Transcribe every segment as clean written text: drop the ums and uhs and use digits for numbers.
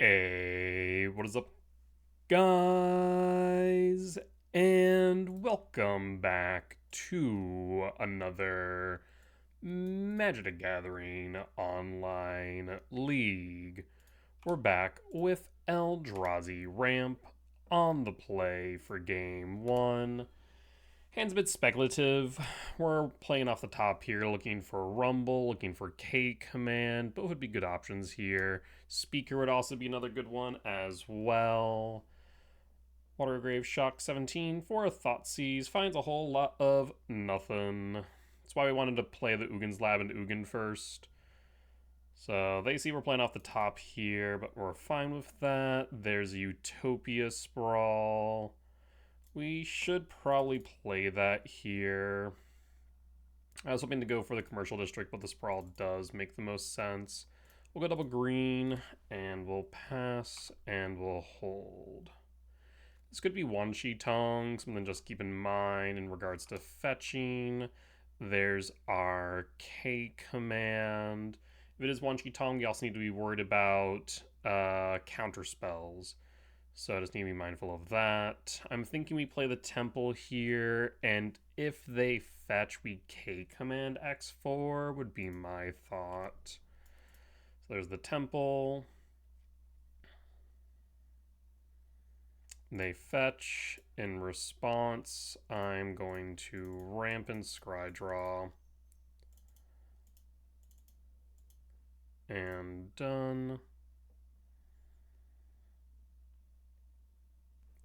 Hey, what is up, guys? And welcome back to another Magic the Gathering online league. We're back with Eldrazi Ramp on the play for game one. Hand's a bit speculative. We're playing off the top here, looking for Rumble, looking for K Command. Both would be good options here. Speaker would also be another good one as well. Watergrave Shock 17 for a Thoughtseize finds a whole lot of nothing. That's why we wanted to play the Ugin's Lab and Ugin first. So they see we're playing off the top here, but we're fine with that. There's Utopia Sprawl. We should probably play that here. I was hoping to go for the commercial district, but the sprawl does make the most sense. We'll go double green, and we'll pass, and we'll hold. This could be Wan-Chi Tong, something just keep in mind in regards to fetching. There's our K command. If it is Wan-Chi Tong, we also need to be worried about counter spells. So I just need to be mindful of that. I'm thinking we play the Temple here, and if they fetch, we K command X4 would be my thought. So there's the Temple. They fetch. In response, I'm going to ramp and scry draw. And done.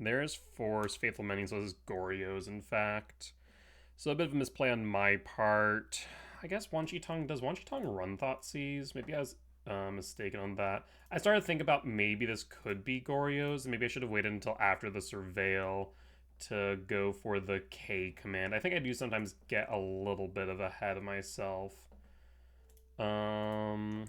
There's Force, Faithful Many, so this is Goryo's, in fact. So a bit of a misplay on my part. I guess Wan-Chi Tong, does Wan-Chi Tong run Thoughtseize? Maybe I was mistaken on that. I started to think about maybe this could be Goryo's, and maybe I should have waited until after the Surveil to go for the K command. I think I do sometimes get a little bit of ahead of myself.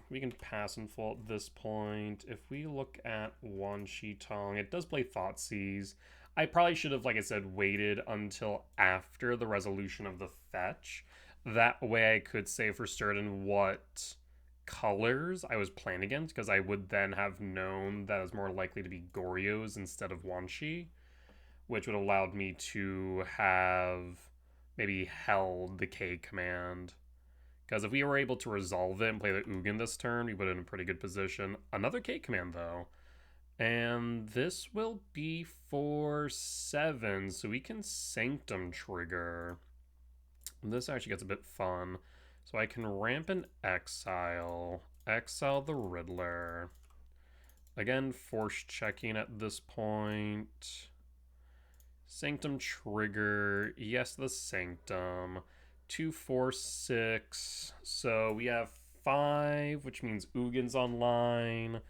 We can pass and full at this point. If we look at Wan-Chi Tong, it does play Thoughtseize. I probably should have, like I said, waited until after the resolution of the fetch. That way I could say for certain what colors I was playing against, because I would then have known that it was more likely to be Goryo's instead of Wan-Chi, which would have allowed me to have maybe held the K command. Because if we were able to resolve it and play the Ugin this turn, we would have been in a pretty good position. Another K command, though. And this will be for 7, so we can Sanctum trigger. And this actually gets a bit fun. So I can ramp and exile the Riddler. Again, force checking at this point. Sanctum trigger, yes, the Sanctum. 2, 4, 6. So we have 5, which means Ugin's online.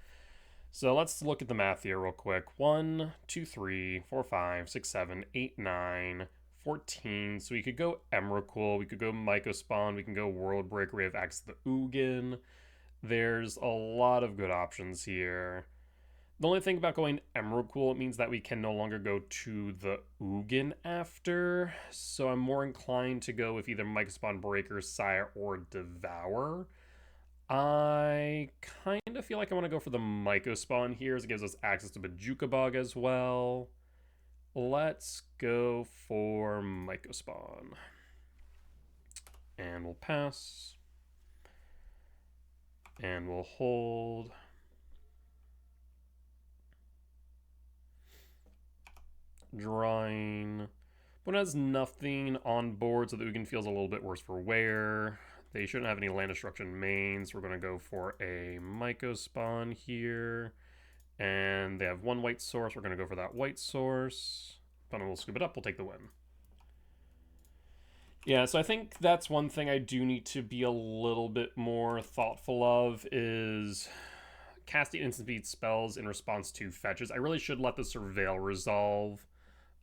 So let's look at the math here real quick. 1, 2, 3, 4, 5, 6, 7, 8, 9, 14. So we could go Emrakul, we could go Mycospawn, we can go World Breaker, we have access to the Ugin. There's a lot of good options here. The only thing about going Emrakul, it means that we can no longer go to the Ugin after, so I'm more inclined to go with either Mycospawn, Breaker, Sire, or Devour. I kind of feel like I want to go for the Mycospawn here, as it gives us access to Bojuka Bog as well. Let's go for Mycospawn. And we'll pass. And we'll hold. Drawing. But it has nothing on board, so the Ugin feels a little bit worse for wear. They shouldn't have any land destruction mains. We're going to go for a Mycospawn here. And they have one white source. We're going to go for that white source. But we'll scoop it up. We'll take the win. Yeah, so I think that's one thing I do need to be a little bit more thoughtful of is casting instant speed spells in response to fetches. I really should let the Surveil resolve,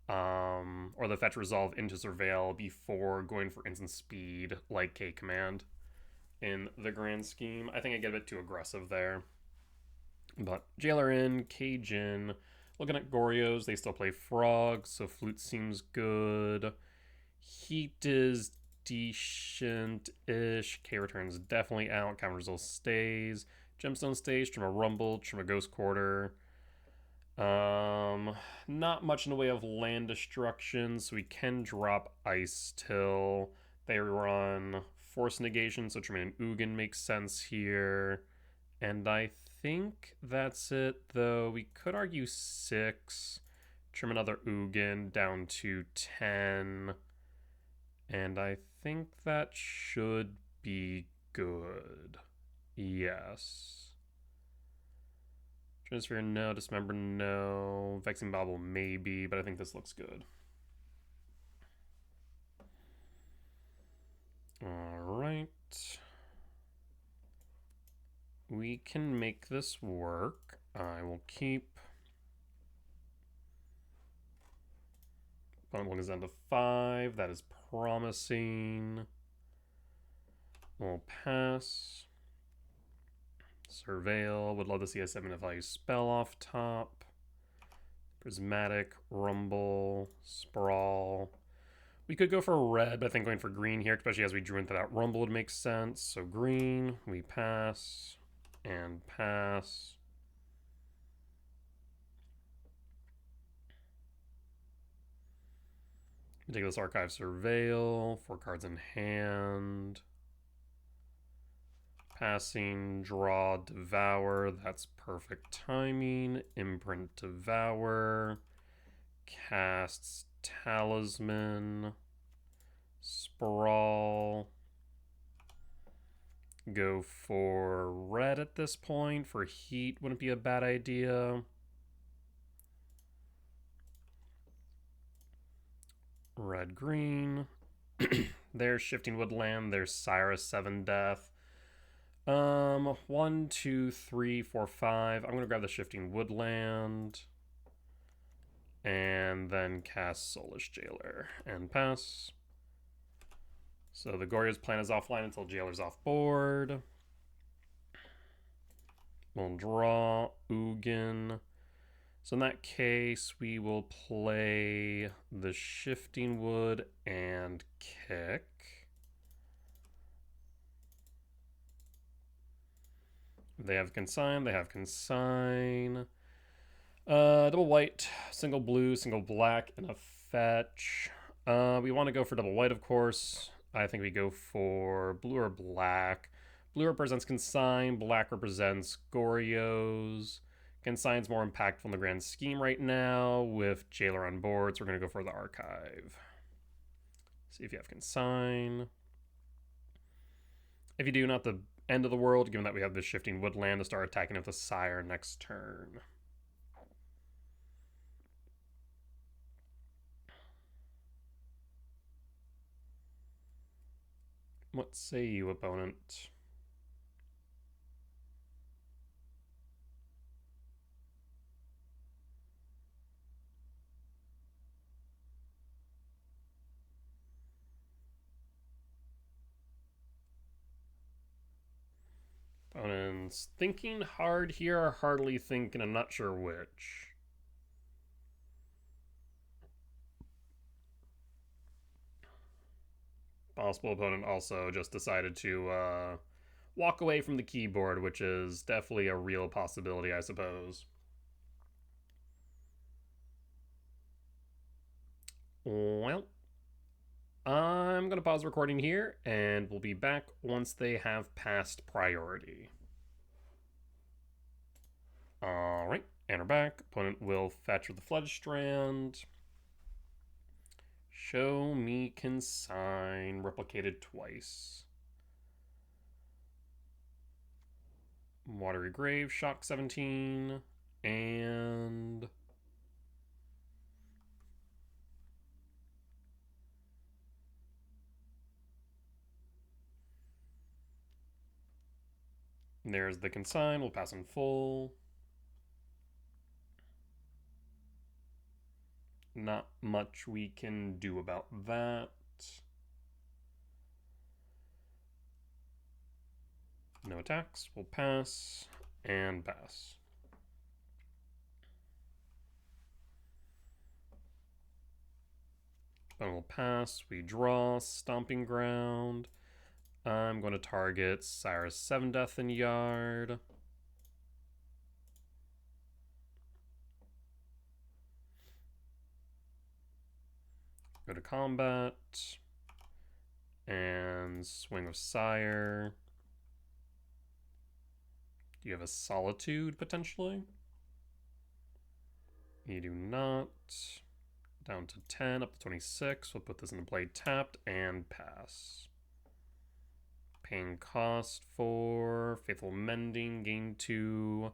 or the fetch resolve into Surveil before going for instant speed like K command in the grand scheme. I think I get a bit too aggressive there. But Jailer in, Cajun. Looking at Goryo's, they still play Frogs, so Flute seems good. Heat is decent-ish. K returns definitely out. Counter result stays. Gemstone Stage, trim a Rumble, trim a Ghost Quarter. Not much in the way of land destruction, so we can drop Ice Till. They run Force Negation, so trimming an Ugin makes sense here. And I think that's it, though. We could argue 6, trim another Ugin down to 10. And I think that should be good. Yes. Transfer, no. Dismember, no. Vexing Bauble, maybe, but I think this looks good. Alright. We can make this work. I will keep. Opponent is down to 5. That is promising. We'll pass. Surveil. Would love to see a 7 value spell off top. Prismatic, Rumble, Sprawl. We could go for red, but I think going for green here, especially as we drew into that Rumble, would make sense. So green, we pass and pass. Ridiculous Archive, Surveil, 4 cards in hand. Passing, draw, devour. That's perfect timing. Imprint, devour. Casts, Talisman. Sprawl. Go for red at this point. For heat wouldn't be a bad idea. Red, green. There's Shifting Woodland. There's Cyrus, 7 death. 1, 2, 3, 4, 5. I'm gonna grab the Shifting Woodland. And then cast Soulless Jailer and pass. So the Goryo's plan is offline until Jailer's off board. We'll draw Ugin. So in that case, we will play the Shifting Wood and kick. They have consign, they have consign. Double white, single blue, single black, and a fetch. We want to go for double white, of course. I think we go for blue or black. Blue represents consign, black represents Goryos. Consign's more impactful in the grand scheme right now with Jailer on board, so we're going to go for the archive. See if you have consign. If you do, not the end of the world, given that we have this Shifting Woodland to start attacking with the Sire next turn. What say you, opponent? Opponent's thinking hard here or hardly thinking, I'm not sure which. Possible opponent also just decided to walk away from the keyboard, which is definitely a real possibility, I suppose. Well, I'm going to pause recording here, and we'll be back once they have passed priority. Alright, and we're back. Opponent will fetch with the Floodstrand. Show me consign, replicated twice. Watery Grave, Shock 17, and there's the consign. We'll pass in full. Not much we can do about that. No attacks. We'll pass and pass. Then we'll pass. We draw. Stomping Ground. I'm going to target Cyrus 7 Death in Yard. Go to combat. And swing with Sire. Do you have a Solitude, potentially? You do not. Down to 10, up to 26. We'll put this into play tapped and pass. Paying cost for Faithful Mending, gain 2.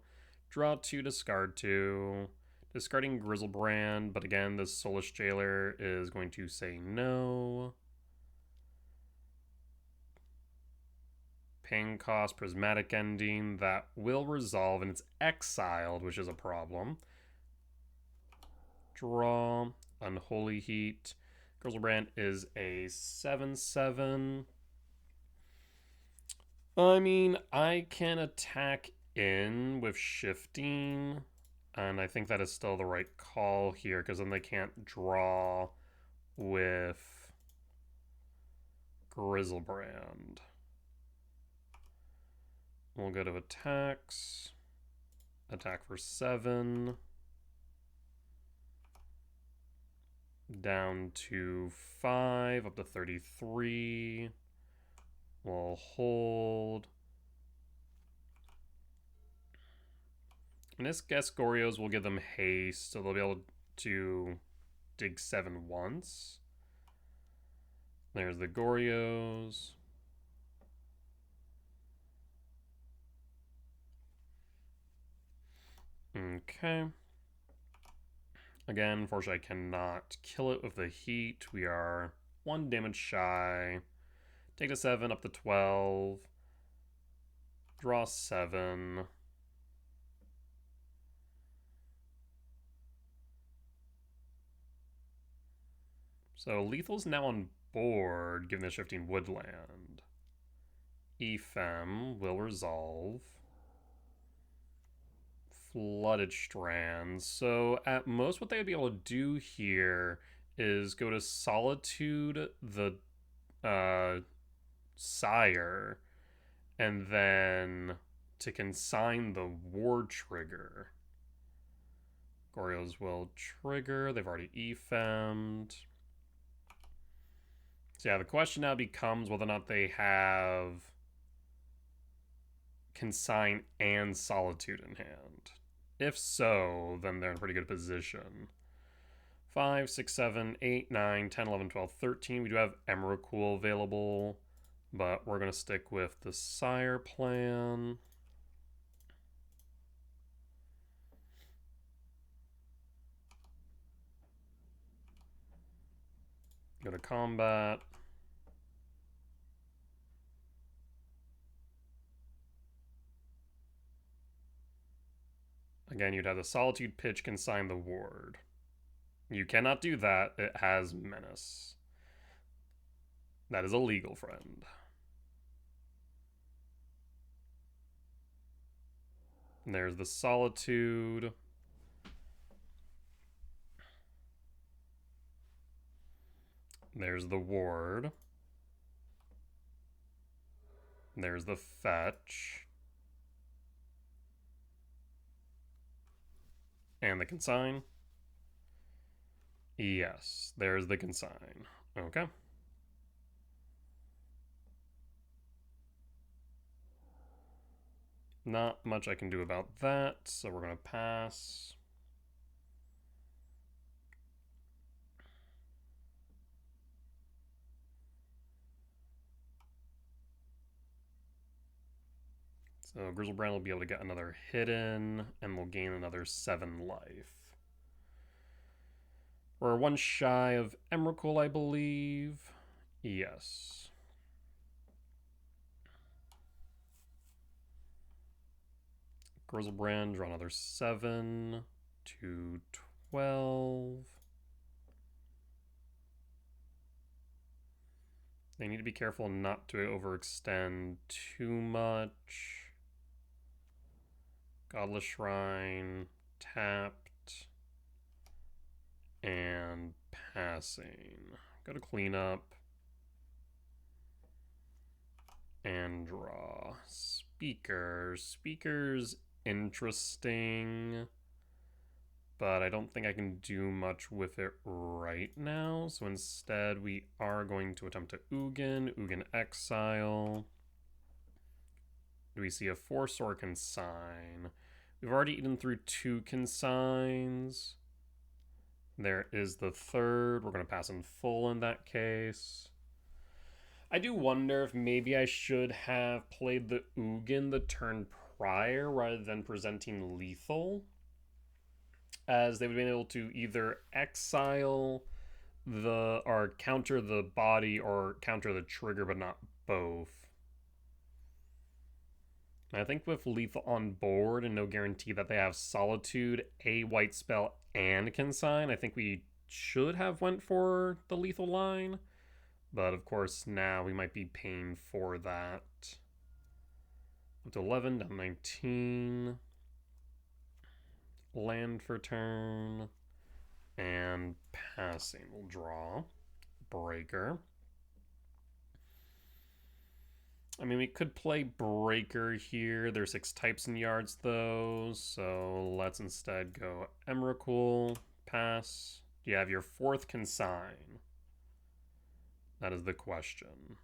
Draw 2, discard 2. Discarding Grizzlebrand, but again, this Soulless Jailer is going to say no. Paying cost, Prismatic Ending, that will resolve, and it's exiled, which is a problem. Draw, Unholy Heat. Grizzlebrand is a 7/7. I mean, I can attack in with Shifting, and I think that is still the right call here, because then they can't draw with Grizzlebrand. We'll go to attacks. Attack for 7. Down to 5, up to 33. We'll hold. And this guess Goryos will give them haste, so they'll be able to dig 7 once. There's the Goryos. Okay. Again, unfortunately, I cannot kill it with the heat. We are 1 damage shy. Take to 7, up to 12. Draw 7. So lethal's now on board, given the shifting woodland. Ephem will resolve. Flooded Strands. So at most what they would be able to do here is go to Solitude the Sire, and then to consign the War Trigger. Goryos will trigger. They've already Ephem'd. So yeah, the question now becomes whether or not they have Consign and Solitude in hand. If so, then they're in a pretty good position. 5, 6, 7, 8, 9, 10, 11, 12, 13. We do have Emrakul available, but we're going to stick with the Sire plan. Go to combat. Again, you'd have the Solitude pitch, consign the ward. You cannot do that. It has Menace. That is illegal, friend. And there's the Solitude. There's the ward. There's the fetch. And the consign. Yes, there's the consign. Okay. Not much I can do about that, so we're going to pass. So Grizzlebrand will be able to get another hidden, and we'll gain another 7 life. We're 1 shy of Emrakul, I believe. Yes. Grizzlebrand, draw another 7 to 12. They need to be careful not to overextend too much. Godless Shrine, tapped, and passing. Go to cleanup, and draw. Speakers. Speakers, interesting. but I don't think I can do much with it right now. So instead, we are going to attempt to Ugin Exile. Do we see a force or consign? We've already eaten through 2 consigns. There is the third. We're going to pass in full in that case. I do wonder if maybe I should have played the Ugin the turn prior rather than presenting lethal, as they would have been able to either exile or counter the body or counter the trigger, but not both. And I think with lethal on board and no guarantee that they have Solitude, a white spell, and Consign, I think we should have went for the lethal line. But of course now we might be paying for that. Up to 11, down 19. Land for turn. And passing. We'll draw. Breaker. I mean, we could play Breaker here. There's 6 types in yards, though. So let's instead go Emrakul. Pass. Do you have your 4th consign? That is the question.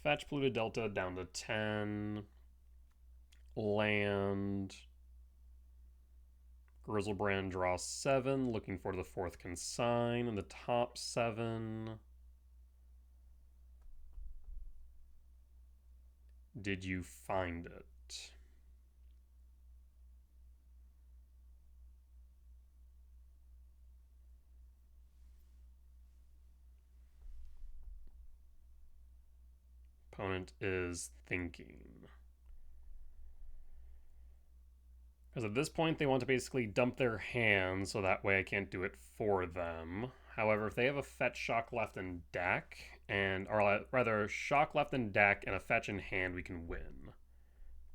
Fetch Polluted Delta down to 10. Land. Grizzlebrand draw 7, looking for the 4th consign in the top 7. Did you find it? Opponent is thinking. Because at this point, they want to basically dump their hand, so that way I can't do it for them. However, if they have a fetch shock left in deck, or rather, shock left in deck and a fetch in hand, we can win.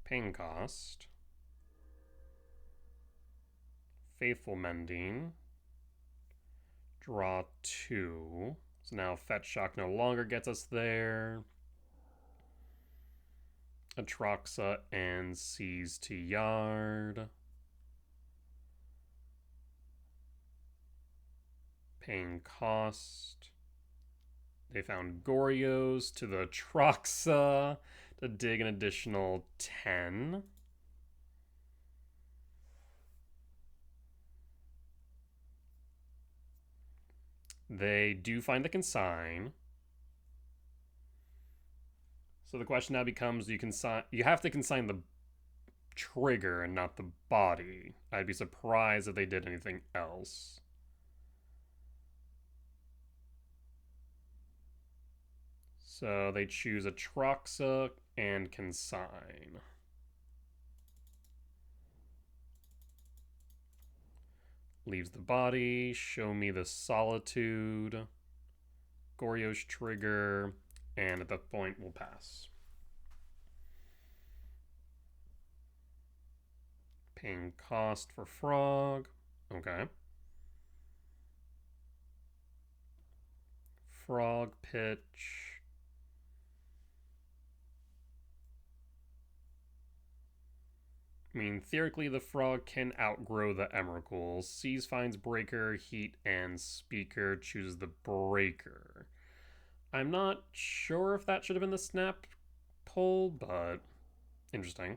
Pain cost. Faithful Mending. Draw 2. So now fetch shock no longer gets us there. Atraxa and Seize to Yard. Paying cost. They found Goryos to the Atraxa to dig an additional 10. They do find the consign. So the question now becomes, you have to consign the trigger and not the body. I'd be surprised if they did anything else. So they choose Atraxa and consign. Leaves the body, show me the Solitude, Goryo's trigger, and at that point we'll pass. Paying cost for Frog. Okay. Frog pitch. I mean, theoretically, the frog can outgrow the Emrakul. Seize finds Breaker, Heat, and Speaker. Chooses the Breaker. I'm not sure if that should have been the snap pull, but interesting.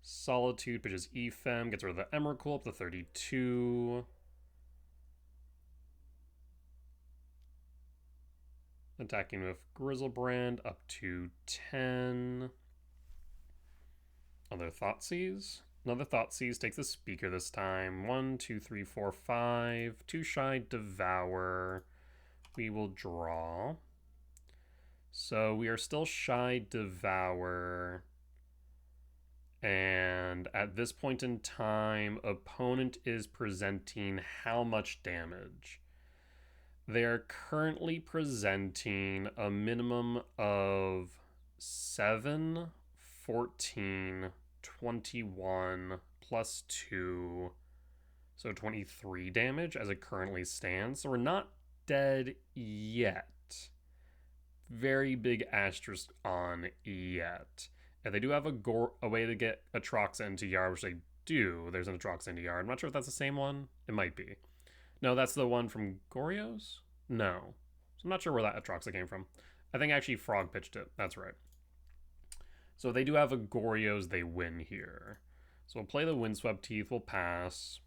Solitude pitches Ephem, gets rid of the Emrakul up to 32. Attacking with Grizzlebrand up to 10. Other Thoughtseize. Another Thoughtseize takes the Speaker this time. 1, 2, 3, 4, 5. 2 shy Devour. We will draw. So we are still shy Devour. And at this point in time, opponent is presenting how much damage? They are currently presenting a minimum of 7, 14, 21, plus 2, so 23 damage as it currently stands. So we're not dead yet. very big asterisk on yet. If they do have a way to get Atroxa into Yard, which they do, there's an Atroxa into Yard. I'm not sure if that's the same one. It might be. No, that's the one from Goryo's? No. So I'm not sure where that Atroxa came from. I think actually Frog pitched it. That's right. So they do have a Goryo's, they win here. So we'll play the Windswept Teeth, we'll pass.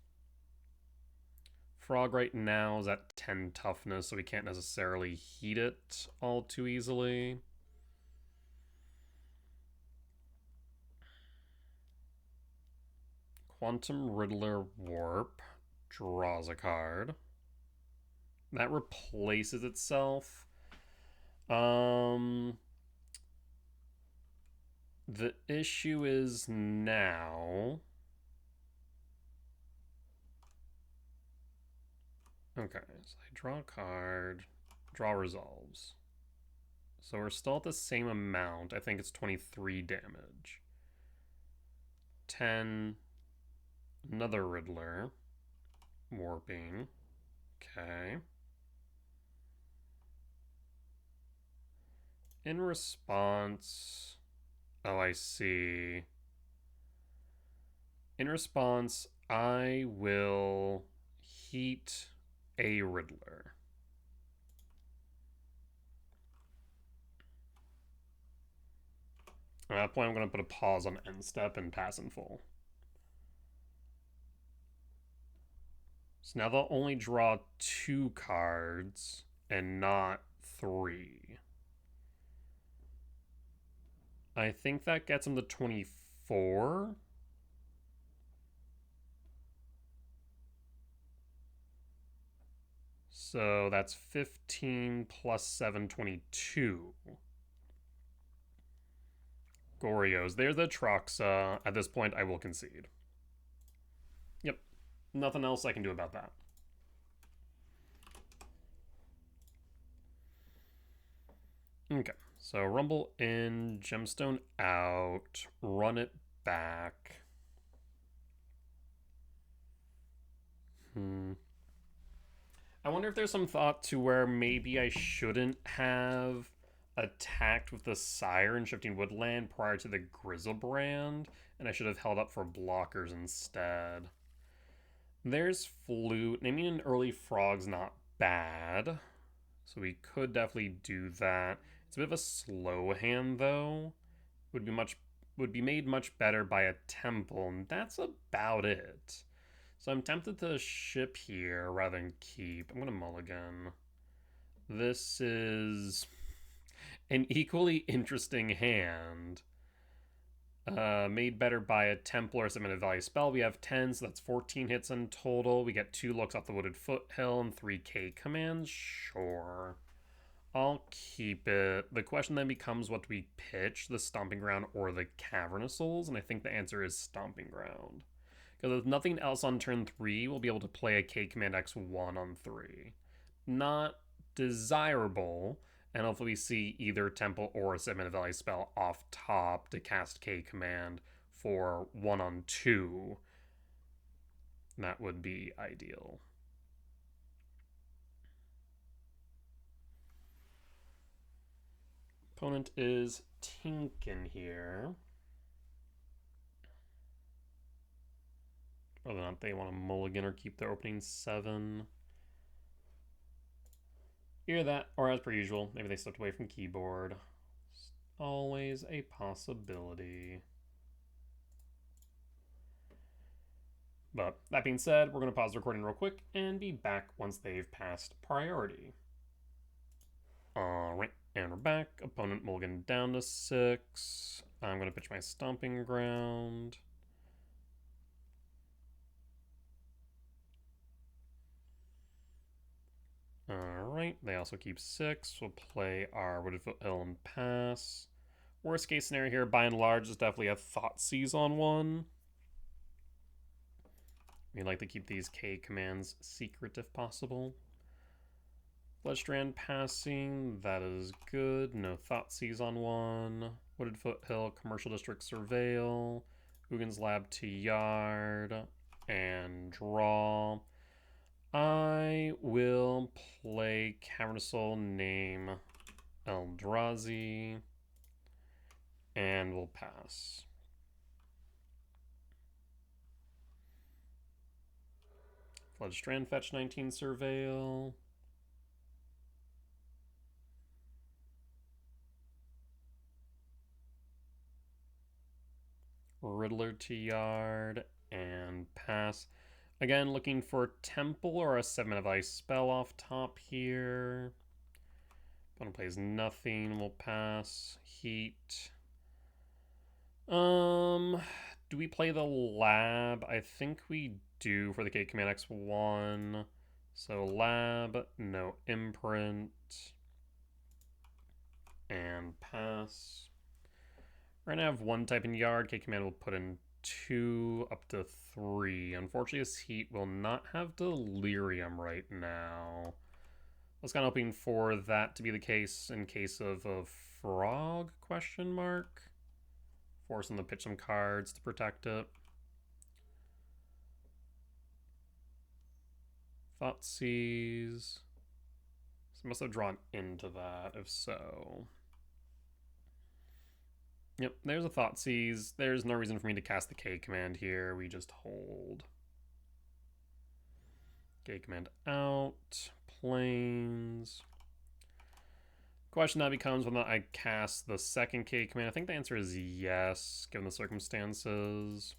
Frog right now is at 10 toughness, so we can't necessarily heat it all too easily. Quantum Riddler Warp draws a card. That replaces itself. The issue is now... Okay, so I draw a card, draw resolves. So we're still at the same amount. I think it's 23 damage. 10, another Riddler, warping. Okay. In response, oh, I see. In response, I will heat a Riddler. At that point, I'm going to put a pause on end step and pass in full. So now they'll only draw 2 cards and not 3. I think that gets them to 24. So that's 15 plus 7, 22. Goryo's. There's the Troxa. At this point, I will concede. Yep. Nothing else I can do about that. Okay. So Rumble in, Gemstone out, run it back. I wonder if there's some thought to where maybe I shouldn't have attacked with the Sire and Shifting Woodland prior to the Grizzlebrand, and I should have held up for blockers instead. There's Flute. Naming an early Frog's not bad, so we could definitely do that. It's a bit of a slow hand, though. Would be made much better by a Temple, and that's about it. So I'm tempted to ship here rather than keep. I'm going to mulligan. This is an equally interesting hand. Made better by a Templar submitted value spell. We have 10, so that's 14 hits in total. We get 2 looks off the Wooded Foothill and 3 K commands. Sure. I'll keep it. The question then becomes, what do we pitch? The Stomping Ground or the Cavernous Souls? And I think the answer is Stomping Ground. Because with nothing else on turn 3, we'll be able to play a K Command X1 on 3. Not desirable, and hopefully we see either Temple or a Submitted Value spell off top to cast K Command for 1 on 2. That would be ideal. Opponent is Tinkin here. Whether or not they want to mulligan or keep their opening 7. Either that, or as per usual, maybe they stepped away from keyboard. It's always a possibility. But that being said, we're going to pause the recording real quick and be back once they've passed priority. Alright, and we're back. Opponent mulligan down to 6. I'm going to pitch my Stomping Ground. Alright, they also keep 6. We'll play our Wooded Foothill and pass. Worst case scenario here, by and large, is definitely a Thoughtseize on 1. We like to keep these K commands secret if possible. Fledgestrand passing, that is good. No Thoughtseize on 1. Wooded Foothill, Commercial District Surveil. Ugin's Lab to Yard. And draw. I will play Cavernous Soul, name Eldrazi, and we'll pass. Flood Strand, fetch 19, Surveil. Riddler to Yard, and pass. Again, looking for Temple or a 7-mana Ice spell off top here. Opponent plays nothing, we'll pass. Heat. Do we play the Lab? I think we do for the K Command X1. So Lab, no Imprint, and pass. We're gonna have 1 type in Yard. K Command will put in 2 up to 3. Unfortunately, this Heat will not have Delirium right now. I was kind of hoping for that to be the case in case of a Frog, question mark. Forcing to pitch some cards to protect it. Thoughtseize. So must have drawn into that, if so. Yep, there's a Thoughtseize. There's no reason for me to cast the K command here. We just hold. K command out. Planes. Question now becomes whether or not I cast the second K command. I think the answer is yes, given the circumstances.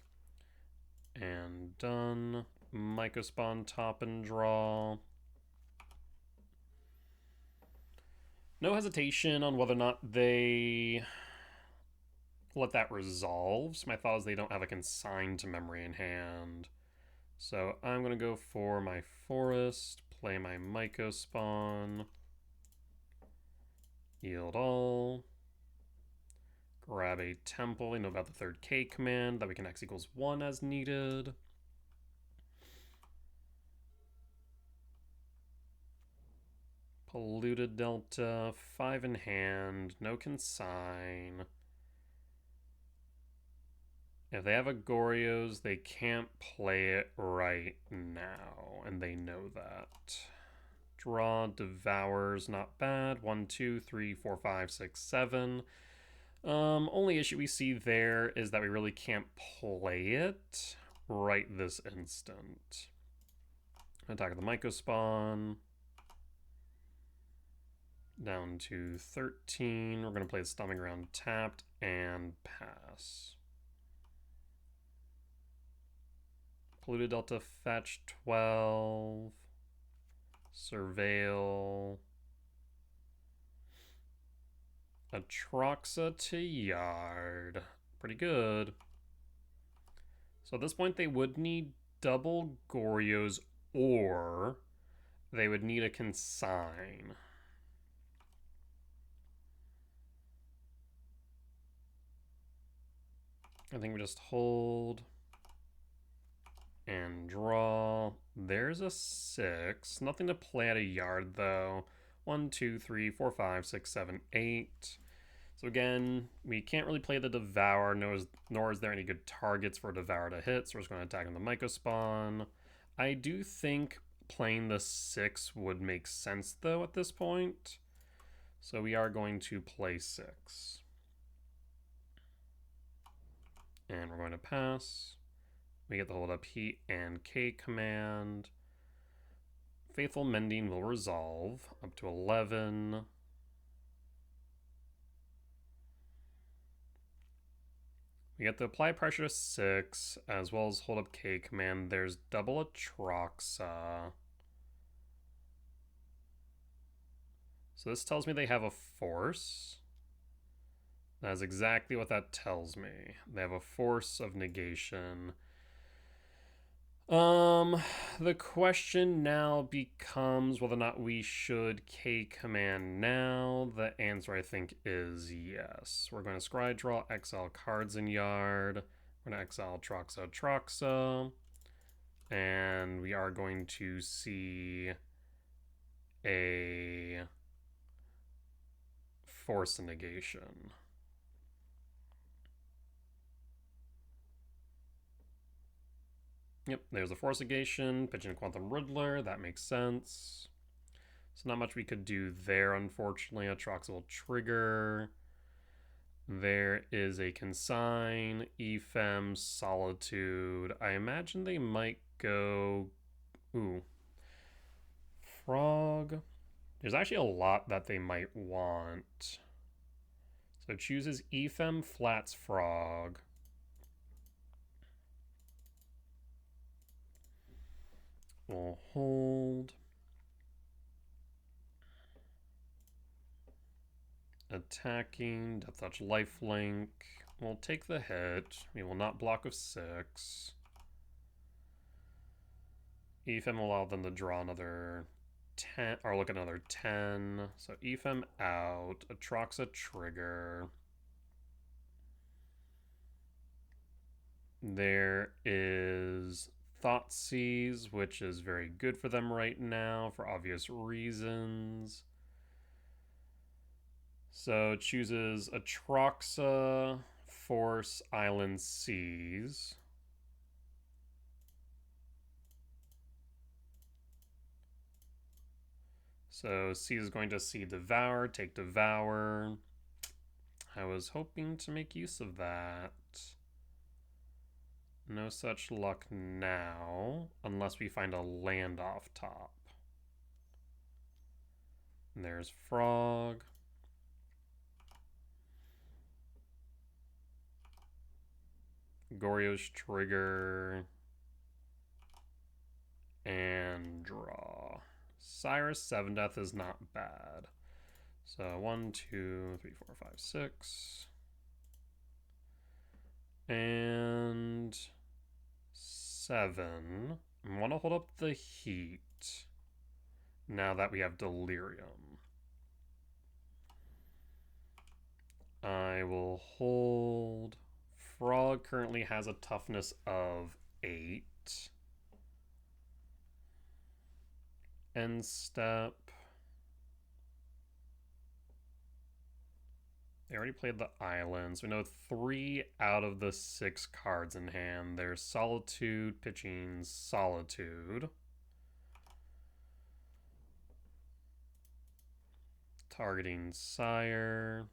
And done. Mycospawn, top and draw. No hesitation on whether or not they let that resolve. So my thought is they don't have a consign to memory in hand. So I'm going to go for my forest, play my Mycospawn, yield all, grab a temple. I know about the 3rd K command, that we can X equals 1 as needed. Polluted Delta, 5 in hand, no consign. If they have a Goryo's, they can't play it right now, and they know that. Draw, devours, not bad. 1, 2, 3, 4, 5, 6, 7. Only issue we see there is that we really can't play it right this instant. Attack the Mycospawn. Down to 13. We're going to play the Stomping Ground tapped and pass. Polluted Delta fetch 12. Surveil. Atroxa to Yard. Pretty good. So at this point they would need double Goryos or they would need a consign. I think we just hold and draw. There's a 6. Nothing to play at a Yard though. 1, 2, 3, 4, 5, 6, 7, 8. So again, we can't really play the Devour, nor is there any good targets for Devour to hit, so we're just going to attack on the Mycospawn. I do think playing the 6 would make sense though at this point. So we are going to play 6. And we're going to pass. We get the hold up Heat and K command. Faithful Mending will resolve up to 11. We get the apply pressure to 6, as well as hold up K command. There's double Atroxa. So this tells me they have a force. That's exactly what that tells me. They have a force of negation. The question now becomes whether or not we should K command now. The answer I think is yes. We're going to scry draw, exile cards in Yard. We're going to exile Troxa. And we are going to see a force of negation. Yep, there's a Force Negation, pitching a Quantum Riddler, that makes sense. So not much we could do there, unfortunately. Atrox will trigger. There is a Consign, Ephem, Solitude. I imagine they might go... Ooh. Frog. There's actually a lot that they might want. So it chooses Ephem, Flats, Frog. We'll hold. Attacking, Death Touch, Lifelink. We'll take the hit. We will not block with 6. Ephem will allow them to draw another 10, or look at another 10. So Ephem out. Atroxa trigger. There is Thoughtseize, which is very good for them right now for obvious reasons. So it chooses Atroxa, Force, Island, Seas. So C is going to see Devour, take Devour. I was hoping to make use of that. No such luck now, unless we find a land off top. And there's Frog. Goryo's trigger. And draw. Cyrus 7 Death is not bad. So 1, 2, 3, 4, 5, 6. And 7. I want to hold up the heat now that we have Delirium. I will hold. Frog currently has a toughness of 8. End step. They already played the islands. We know 3 out of the 6 cards in hand. There's Solitude, pitching Solitude. Targeting Sire.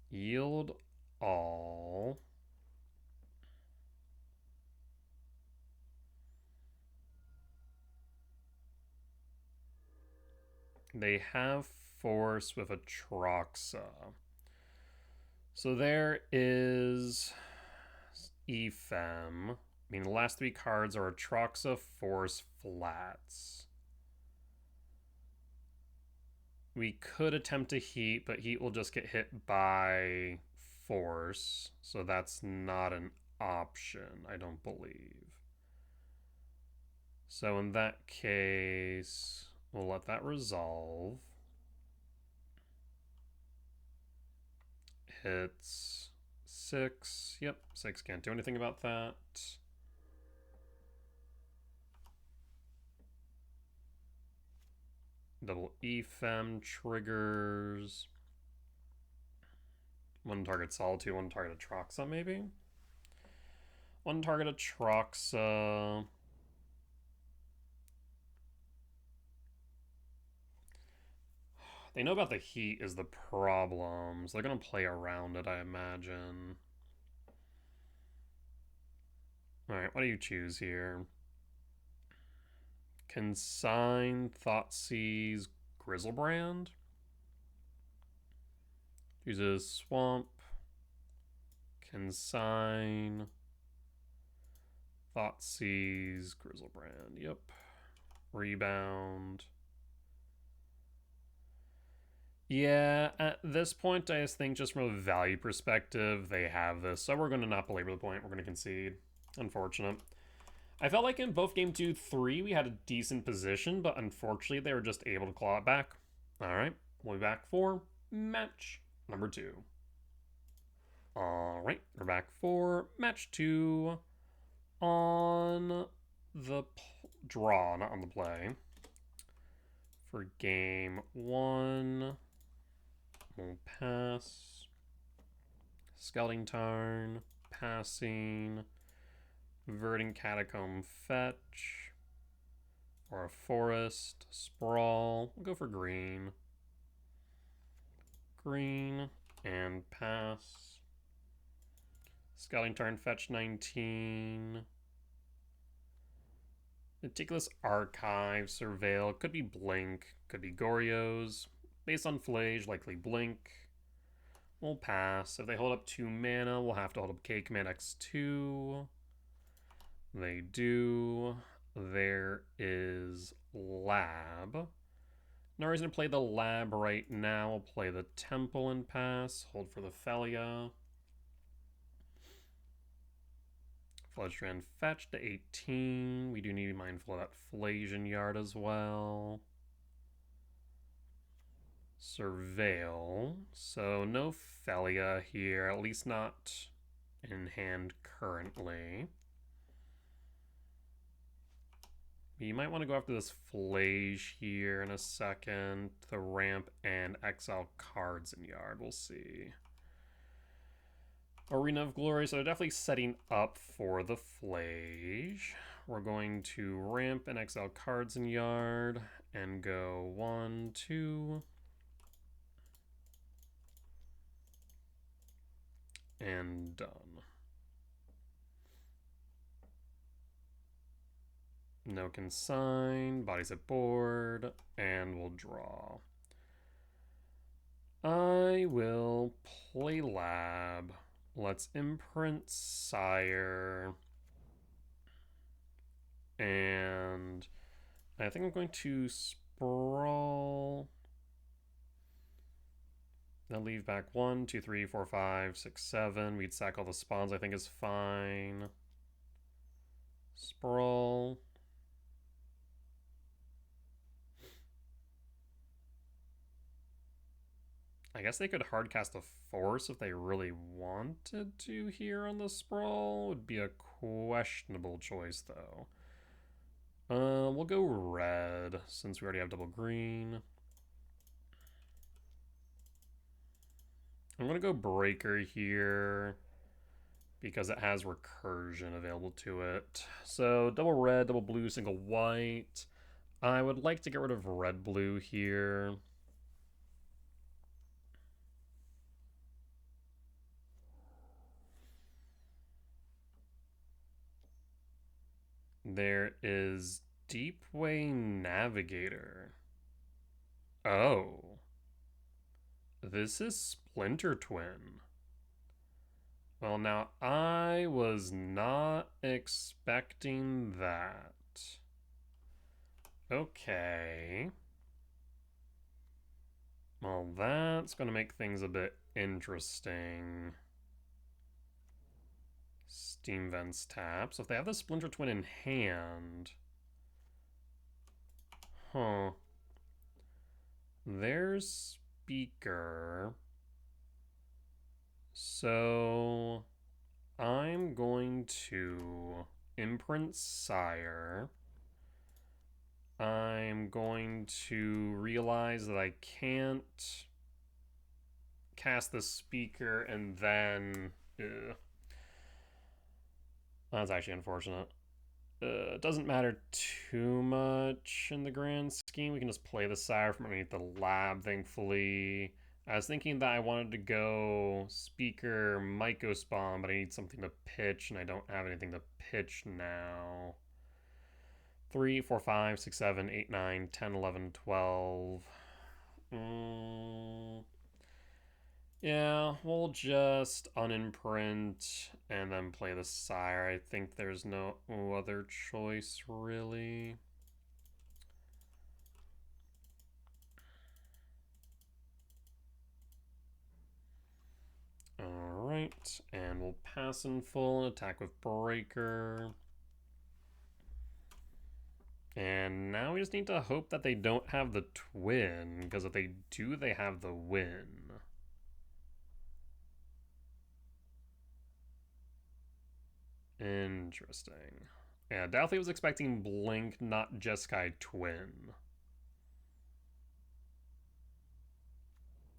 Yield all. They have Force with Atroxa. So there is Ephem. I mean, the last 3 cards are Atroxa, Force, Flats. We could attempt to Heat, but Heat will just get hit by Force. So that's not an option, I don't believe. So in that case, we'll let that resolve. Hits 6. Yep, 6 can't do anything about that. Double Ephem triggers. 1 target Solitude, 1 target Atroxa, maybe? 1 target Atroxa. They know about the heat is the problem, so they're going to play around it, I imagine. Alright, what do you choose here? Consign, Thoughtseize, Grizzlebrand. Uses Swamp. Consign. Thoughtseize, Grizzlebrand. Yep. Rebound. Yeah, at this point, I just think just from a value perspective, they have this. So we're going to not belabor the point. We're going to concede. Unfortunate. I felt like in both game 2, 3, we had a decent position, but unfortunately, they were just able to claw it back. All right, we'll be back for match number 2. All right, we're back for match 2 on the draw, not on the play. For game 1, we'll pass. Scouting Tarn, passing. Verdant Catacomb fetch. or a forest, sprawl. We'll go for green. Green, and pass. Scouting turn, fetch 19. Meticulous Archive, Surveil, could be Blink, could be Goryo's. Based on Flage, likely Blink. We'll pass. If they hold up 2 mana, we'll have to hold up K command X2. They do. There is Lab. No reason to play the Lab right now. We'll play the Temple and pass. Hold for the Felia. Fledgestrand fetch to 18. We do need to be mindful of that Flasian Yard as well. Surveil. So no Felia here, at least not in hand currently. You might want to go after this Flage here in a second. The ramp and exile cards in yard. We'll see. Arena of Glory. So they're definitely setting up for the Flage. We're going to ramp and exile cards in yard and go 1, 2. And done. No consign, bodies at board, and we'll draw. I will play Lab. Let's imprint Sire. And I think I'm going to sprawl. Then leave back 1, 2, 3, 4, 5, 6, 7. We'd sack all the spawns, I think is fine. Sprawl. I guess they could hardcast a Force if they really wanted to here on the Sprawl. Would be a questionable choice, though. We'll go red, since we already have double green. I'm going to go Breaker here, because it has Recursion available to it. So double red, double blue, single white. I would like to get rid of red-blue here. There is Deepway Navigator. Oh. This is Splinter Twin. Well, now, I was not expecting that. Okay. Well, that's going to make things a bit interesting. Steam Vents tap. So if they have the Splinter Twin in hand... Huh. There's Speaker. So I'm going to imprint Sire. I'm going to realize that I can't cast the Speaker and then... That's actually unfortunate. It doesn't matter too much in the grand scheme. We can just play the Sire from underneath the Lab, thankfully. I was thinking that I wanted to go Speaker, might go Spawn, but I need something to pitch, and I don't have anything to pitch now. 3, 4, 5, 6, 7, 8, 9, 10, 11, 12. Yeah, we'll just unimprint and then play the Sire. I think there's no other choice, really. Alright, and we'll pass in full and attack with Breaker. And now we just need to hope that they don't have the Twin, because if they do, they have the win. Interesting. Yeah, definitely was expecting Blink, not Jeskai Twin.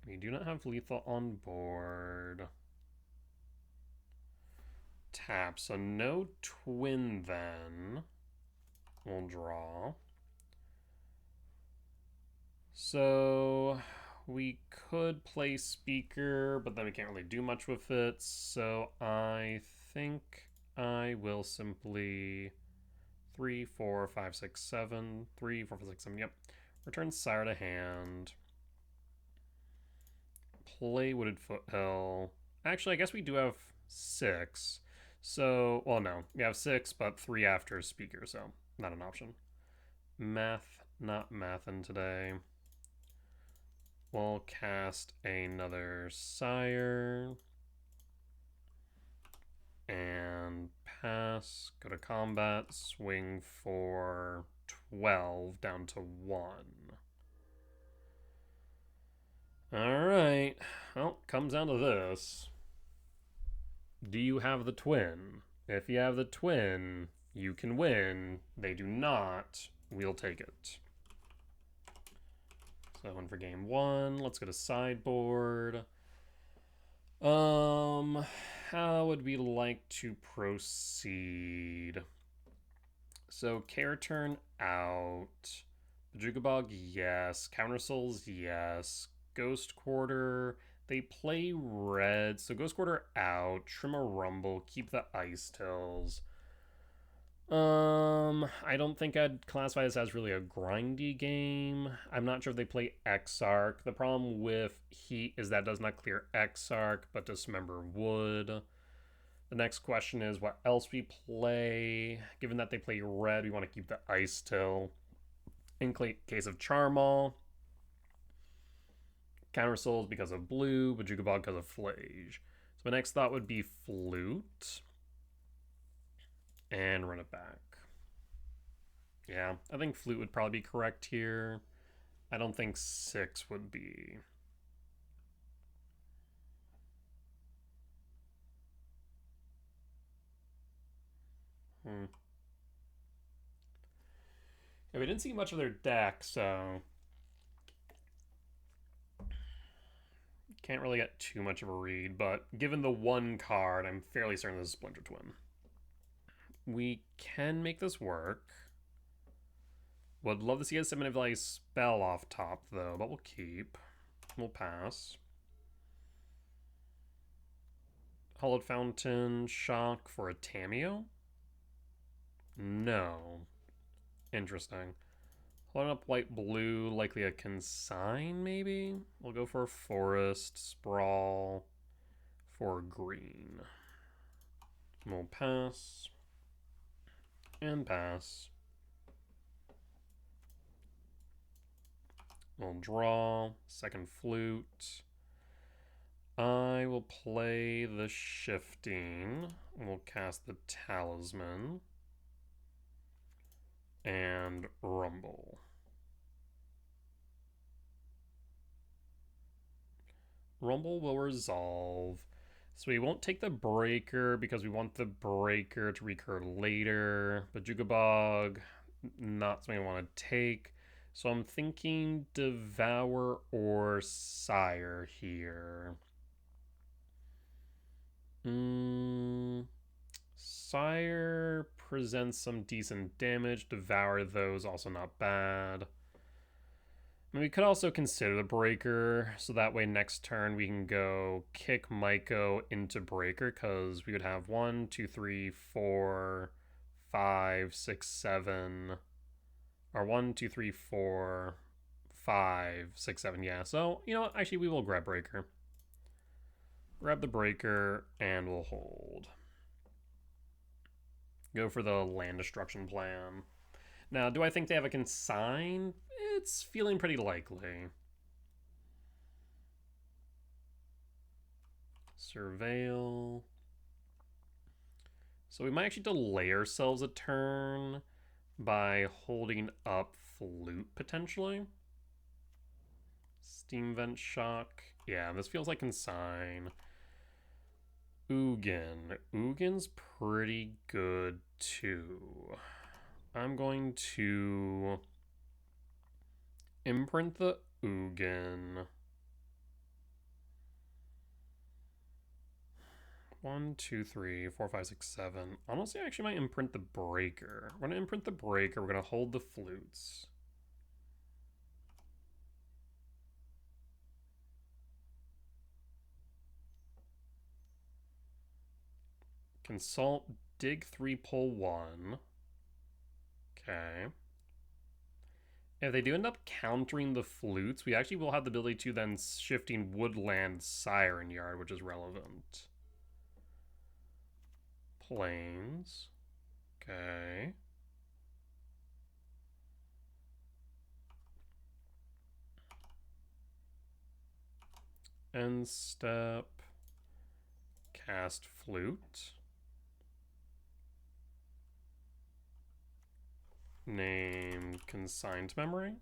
We do not have lethal on board. Tap, so no Twin then. We'll draw. So we could play speaker, but then we can't really do much with it. So I think I will simply 3, 4, 5, 6, 7. 3, 4, 5, 6, 7. Yep. Return Sire to hand. Play Wooded Foothill. Actually, I guess we do have 6. So, well, no. We have 6, but 3 after speaker, so not an option. Math, not mathin' today. We'll cast another Sire. And pass. Go to combat. Swing for 12 down to 1. Alright. Well, comes down to this. Do you have the twin? If you have the twin, you can win. They do not. We'll take it. So one for game 1. Let's go to sideboard. How would we like to proceed? So care turn out. Bejuga Bog, yes. Counter Souls, yes. Ghost Quarter. They play red, so Ghost Quarter out. Trim a Rumble. Keep the Ice Tills. I don't think I'd classify this as really a grindy game. I'm not sure if they play Exarch. The problem with Heat is that does not clear Exarch, but Dismember would. The next question is what else we play. Given that they play red, we want to keep the Ice Till. In case of Charmal, Counter Souls because of blue, Bejuga Bog because of Flage. So my next thought would be Flute. And run it back. Yeah, I think Flute would probably be correct here. I don't think 6 would be. Yeah, we didn't see much of their deck, so can't really get too much of a read, but given the one card, I'm fairly certain this is Splinter Twin. We can make this work. Would love to see a Summon Valley spell off top, though, but we'll keep. We'll pass. Hollowed Fountain, Shock for a Tameo? No. Interesting. Holding up white-blue, likely a Consign, maybe? We'll go for a Forest, Sprawl, for green. We'll pass. And pass. We'll draw. Second Flute. I will play the Shifting. We'll cast the Talisman. And Rumble. Rumble will resolve. So we won't take the Breaker because we want the Breaker to recur later. But Bejuga Bog, not something I want to take. So I'm thinking Devour or Sire here. Sire presents some decent damage. Devour those, also not bad. And we could also consider the Breaker, so that way next turn we can go kick Maiko into Breaker, because we would have 1, 2, 3, 4, 5, 6, 7, or 1, 2, 3, 4, 5, 6, 7, yeah. So, you know what, actually we will grab Breaker. Grab the Breaker, and we'll hold. Go for the land destruction plan. Now, do I think they have a Consign? It's feeling pretty likely. Surveil. So we might actually delay ourselves a turn by holding up Flute, potentially. Steam Vent Shock. Yeah, this feels like Consign. Ugin. Ugin's pretty good, too. I'm going to imprint the Ugin. 1, 2, 3, 4, 5, 6, 7. Honestly, I actually might imprint the Breaker. We're going to imprint the Breaker. We're going to hold the Flutes. Consult, dig 3, pull 1. Okay. If they do end up countering the flutes, we actually will have the ability to then shifting Woodland Siren Yard, which is relevant. Plains. Okay. End step. Cast Flute. Name Consigned Memory.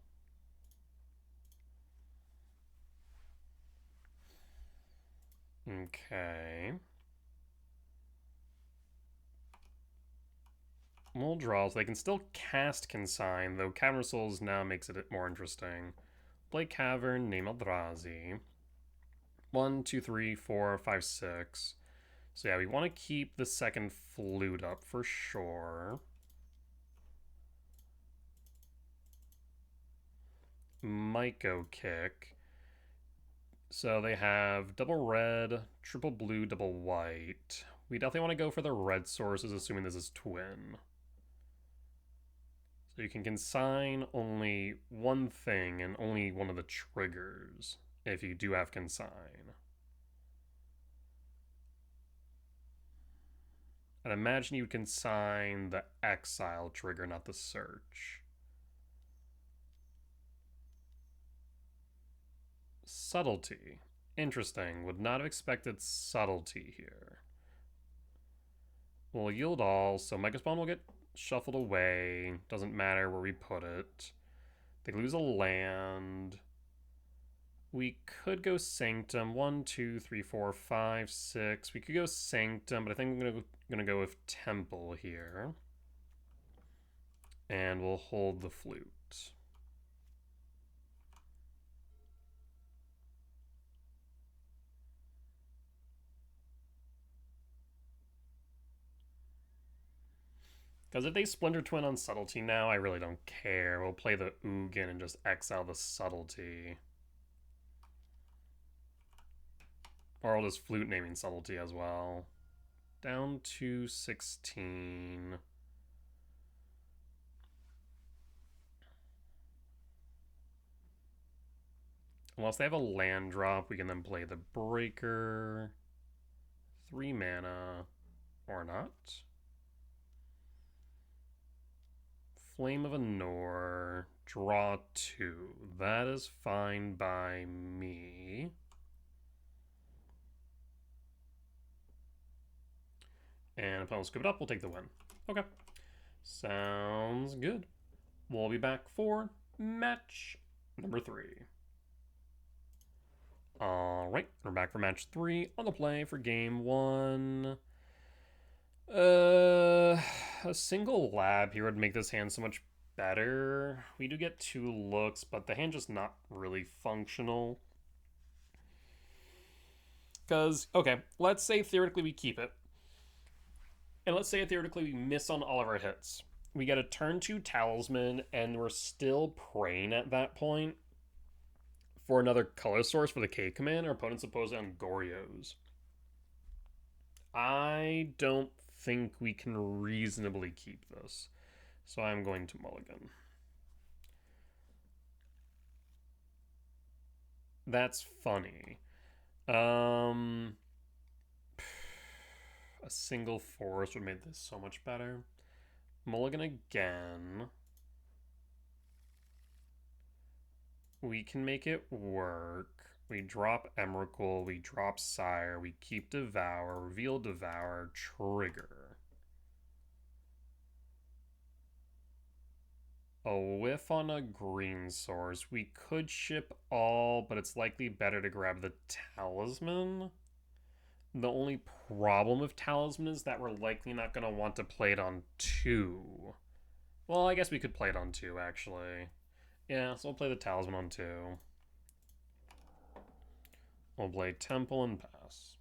Okay. We'll draw, so they can still cast Consign, though Cavern of Souls now makes it more interesting. Play Cavern, name Eldrazi. 1, 2, 3, 4, 5, 6. So yeah, we want to keep the second flute up for sure. Might go kick. So they have double red, triple blue, double white. We definitely want to go for the red sources, assuming this is twin. So you can consign only one thing and only one of the triggers if you do have consign. I'd imagine you would consign the exile trigger, not the search. Subtlety. Interesting. Would not have expected subtlety here. We'll yield all, so Microspawn will get shuffled away. Doesn't matter where we put it. They lose a land. We could go Sanctum. 1, 2, 3, 4, 5, 6. We could go Sanctum, but I think I'm gonna go with Temple here. And we'll hold the flute. Because if they Splinter Twin on Subtlety now, I really don't care. We'll play the Ugin and just exile the Subtlety. Or I'll just flute naming Subtlety as well. Down to 16. Unless they have a land drop, we can then play the Breaker. 3 mana. Or not. Flame of Anor. Draw 2. That is fine by me. And opponent will scoop it up. We'll take the win. Okay. Sounds good. We'll be back for match number 3. Alright, we're back for match 3 on the play for game 1. A single lab here would make this hand so much better. We do get 2 looks, but the hand just not really functional. Because, okay, let's say theoretically we keep it. And let's say theoretically we miss on all of our hits. We get a turn 2 Talisman, and we're still praying at that point for another color source for the Cave Command. Our opponent's opposed on Goryos. I don't think we can reasonably keep this. So I'm going to mulligan. That's funny. A single forest would make this so much better. Mulligan again. We can make it work. We drop Emrakul, we drop Sire, we keep Devour, reveal Devour, trigger. A whiff on a green source. We could ship all, but it's likely better to grab the Talisman. The only problem with Talisman is that we're likely not going to want to play it on 2. Well, I guess we could play it on 2, actually. Yeah, so we'll play the Talisman on 2. We'll play Temple and pass.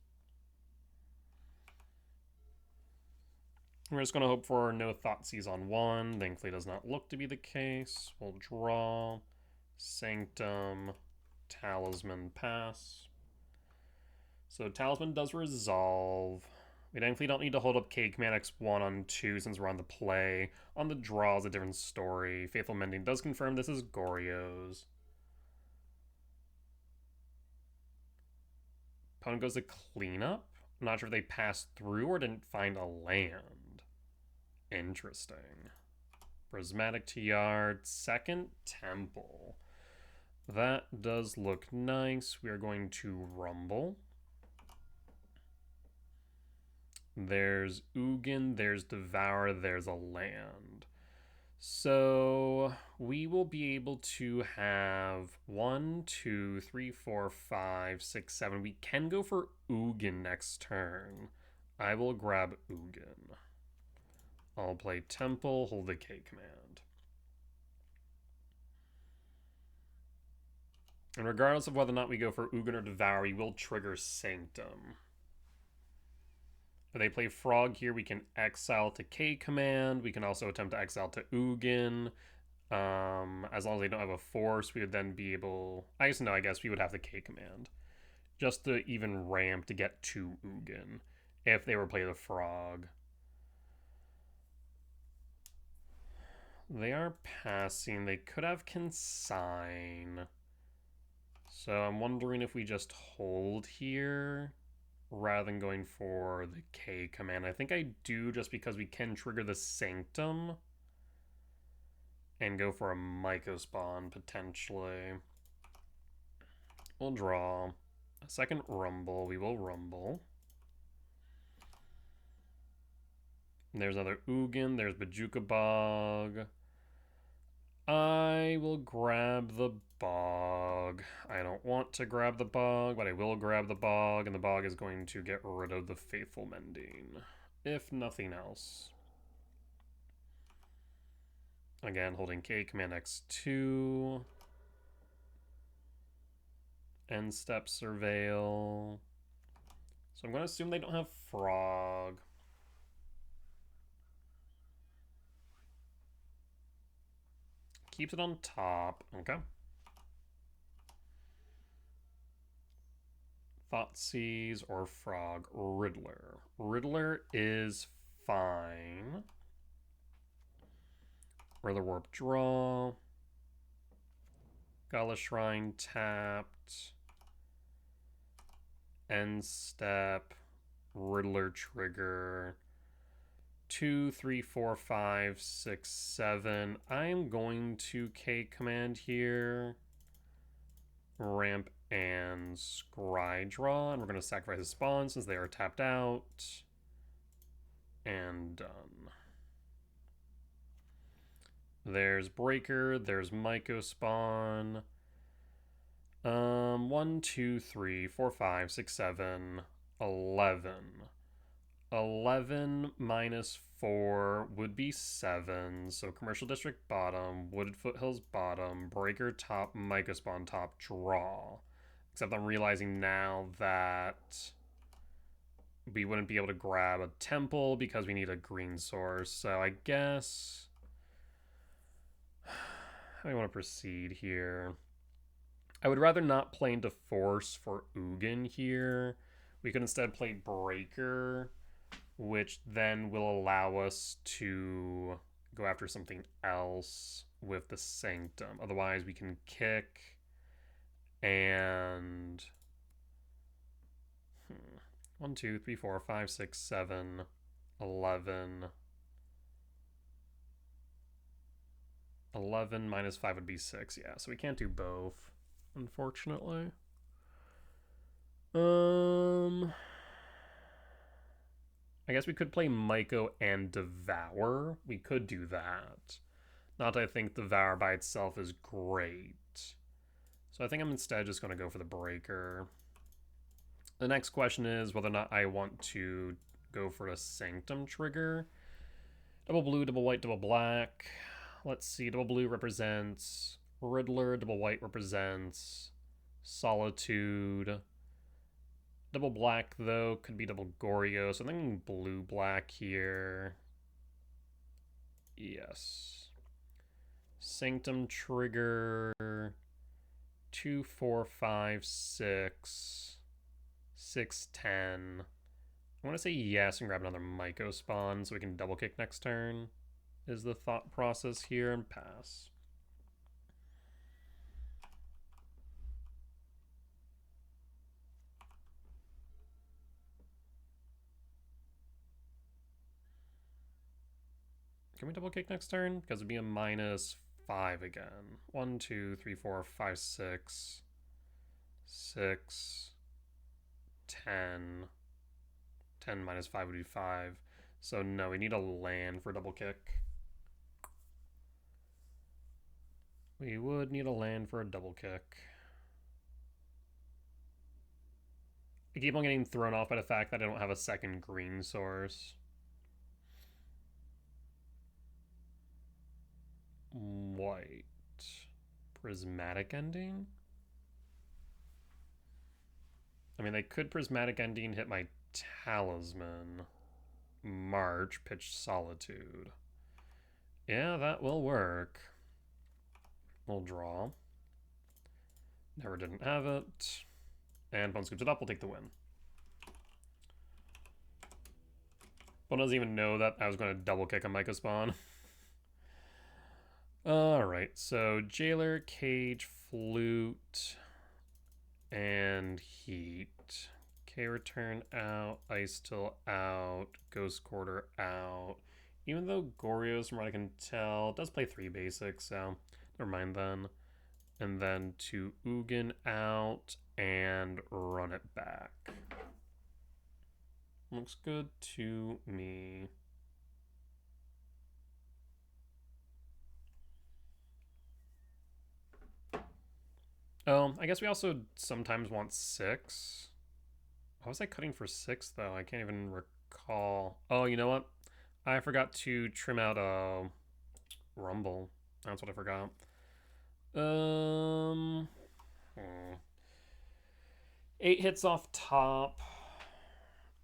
We're just going to hope for no Thoughtseize on 1. Thankfully, does not look to be the case. We'll draw. Sanctum. Talisman, pass. So Talisman does resolve. We thankfully don't need to hold up Cake Man X1 on 2 since we're on the play. On the draw is a different story. Faithful Mending does confirm this is Goryo's. Opponent goes to cleanup. I'm not sure if they passed through or didn't find a land. Interesting. Prismatic to Yard. Second Temple. That does look nice. We are going to Rumble. There's Ugin, there's Devour, there's a land. So we will be able to have 1, 2, 3, 4, 5, 6, 7. We can go for Ugin next turn. I will grab Ugin. I'll play Temple, hold the K command. And regardless of whether or not we go for Ugin or Devour, we will trigger Sanctum. If they play Frog here, we can exile to K command. We can also attempt to exile to Ugin. As long as they don't have a force, we would then be able... I guess we would have the K command. Just to even ramp to get to Ugin. If they were play the Frog. They are passing. They could have Consign. So I'm wondering if we just hold here rather than going for the K command. I think I do, just because we can trigger the Sanctum and go for a Myco Spawn potentially. We'll draw a second Rumble. We will Rumble. And there's another Ugin. There's Bajuka Bog. I will grab the Bog. I don't want to grab the Bog, but I will grab the Bog, and the Bog is going to get rid of the Faithful Mending, if nothing else. Again, holding K, Command X2. End step Surveil. So I'm going to assume they don't have Frog. Keeps it on top. Okay. Thoughtseize or Frog. Riddler. Riddler is fine. Riddler Warp draw. Gala Shrine tapped. End step. Riddler trigger. 2, 3, 4, 5, 6, 7. I am going to K command here. Ramp and Scry draw. And we're going to sacrifice a spawn since they are tapped out. And done. There's Breaker. There's Myco Spawn. 1, 2, 3, 4, 5, 6, 7, 11. 11 minus 4 would be 7. So Commercial District bottom, Wooded Foothills bottom, Breaker top, Myco Spawn top, draw. Except I'm realizing now that we wouldn't be able to grab a temple because we need a green source. So I guess... how do I want to proceed here? I would rather not play into Force for Ugin here. We could instead play Breaker, which then will allow us to go after something else with the Sanctum. Otherwise, we can kick and... 1, 2, 3, 4, 5, 6, 7, 11. 11 minus 5 would be 6, yeah. So we can't do both, unfortunately. I guess we could play Myco and Devour. We could do that. Not that I think Devour by itself is great. So I think I'm instead just going to go for the Breaker. The next question is whether or not I want to go for a Sanctum trigger. Double blue, double white, double black. Let's see, double blue represents Riddler, double white represents Solitude. Double black, though, could be double Goryo, so I'm thinking blue-black here. Yes. Sanctum trigger. 2, 4, 5, 6. 6, 10. I want to say yes and grab another Myco spawn so we can double kick next turn, is the thought process here, and pass. Can we double kick next turn? Because it'd be a -5 again. 1, 2, 3, 4, 5, 6, 6, 10. 10 -5 would be 5. So no, we need a land for double kick. We would need a land for a double kick. I keep on getting thrown off by the fact that I don't have a second green source. White. Prismatic Ending? I mean, they could Prismatic Ending hit my Talisman. March, pitch Solitude. Yeah, that will work. We'll draw. Never didn't have it. And Bone scoops it up, we'll take the win. Bone doesn't even know that I was going to double kick a Myco spawn. Alright, so Jailer, Cage, Flute, and Heat. K return out, Ice Till out, Ghost Quarter out. Even though Goryo's, from what I can tell, does play 3 basics, so never mind then. And then to Ugin out and run it back. Looks good to me. I guess we also sometimes want 6. Why was I cutting for 6 though? I can't even recall. Oh, you know what? I forgot to trim out a Rumble. That's what I forgot. 8 hits off top.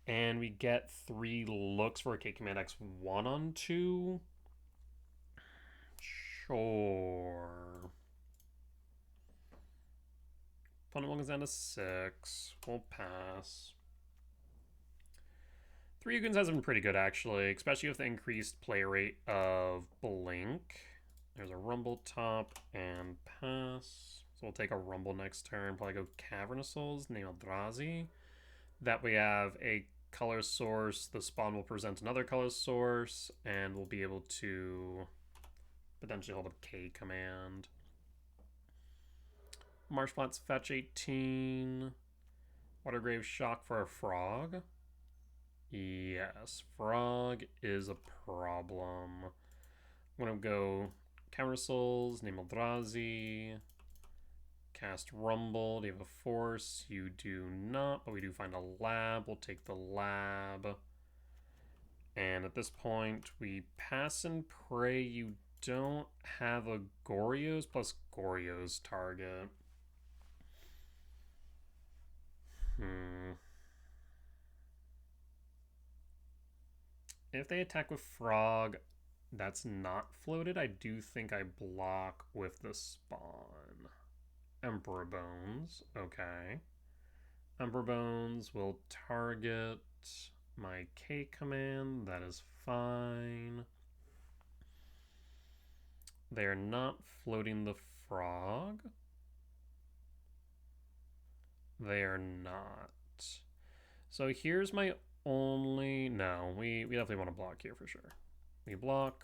And we get 3 looks for a K Command X1 on 2. Sure. Opponent one goes down to 6. We'll pass. 3 Ugins has been pretty good, actually, especially with the increased play rate of Blink. There's a Rumble top and pass. So we'll take a Rumble next turn. Probably go Cavernous Souls, name Eldrazi. That we have a color source. The spawn will present another color source, and we'll be able to potentially hold a K command. Marshflat's fetch 18. Watergrave Shock for a frog. Yes, frog is a problem. I'm gonna go Counter Souls, name Eldrazi, cast Rumble. Do you have a force? You do not, but we do find a lab. We'll take the lab. And at this point, we pass and pray you don't have a Goryo's plus Goryo's target. If they attack with frog that's not floated, I do think I block with the spawn. Emperor Bones. Okay. Emperor Bones will target my K command. That is fine. They are not floating the frog. They are not. So here's my only... No, we definitely want to block here for sure. We block.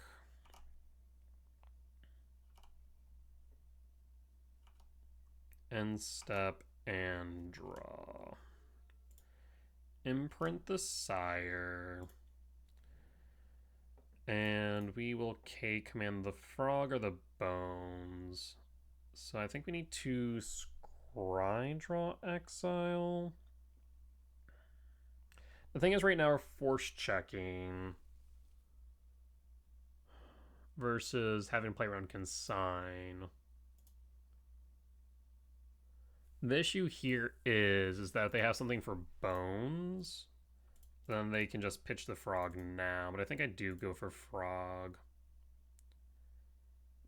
End step and draw. Imprint the Sire. And we will K command the frog or the bones. So I think we need to scry draw exile. The thing is right now we're force checking versus having to play around consign. The issue here is that if they have something for bones, then they can just pitch the frog now. But I think I do go for frog.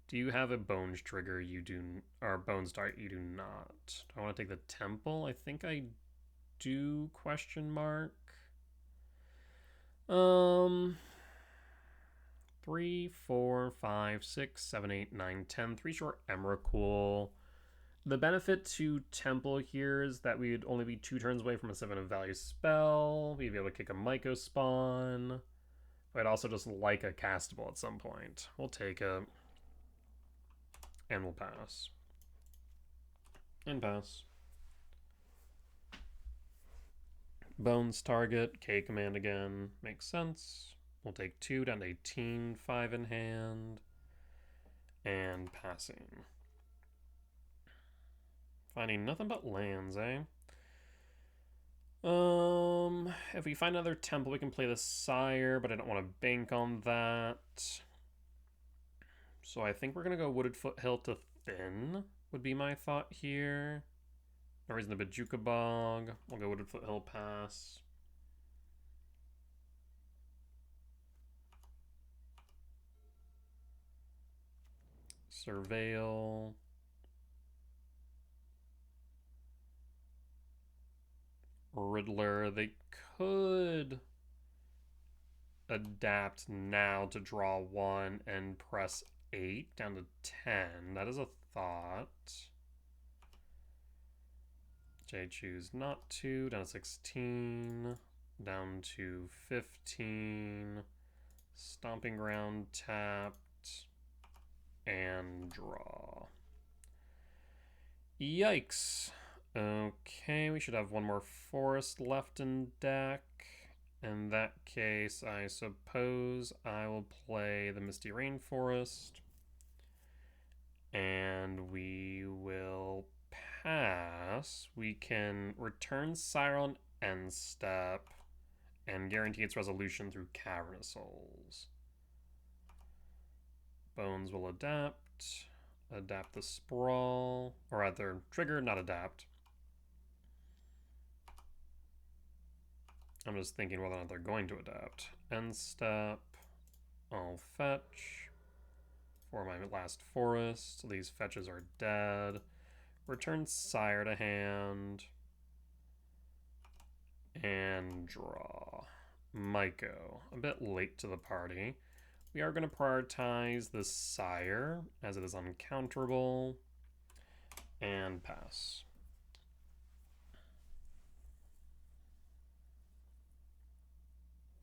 Do you have a bones trigger? You do, or bones dart? You do not. Do I want to take the temple? I think I do, question mark. Um, 3, 4, 5, 6, 7, 8, 9, 10. 3 short Emrakul. The benefit to Temple here is that we'd only be 2 turns away from a 7 of value spell. We'd be able to kick a Myco spawn. I'd also just like a castable at some point. We'll take it. And we'll pass. And pass. Bones target, K command again. Makes sense. We'll take 2 down to 18, 5 in hand. And passing. Finding nothing but lands, eh? If we find another temple, we can play the Sire, but I don't want to bank on that. So I think we're going to go Wooded Foothill to Thin, would be my thought here. No reason to Bajuka Bog. We'll go Wooded Foothill, pass. Surveil. Riddler. They could adapt now to draw 1 and press 8 down to 10. That is a thought. I choose not to. Down to 16. Down to 15. Stomping Ground tapped. And draw. Yikes. Okay, we should have one more forest left in deck. In that case, I suppose I will play the Misty Rainforest. And we will pass. We can return Siren end step and guarantee its resolution through Cavernous Souls. Bones will adapt. Adapt the Sprawl. Or rather, trigger, not adapt. I'm just thinking whether or not they're going to adapt. End step. I'll fetch. For my last forest. These fetches are dead. Return Sire to hand. And draw. Myco. A bit late to the party. We are going to prioritize the Sire, as it is uncounterable. And pass.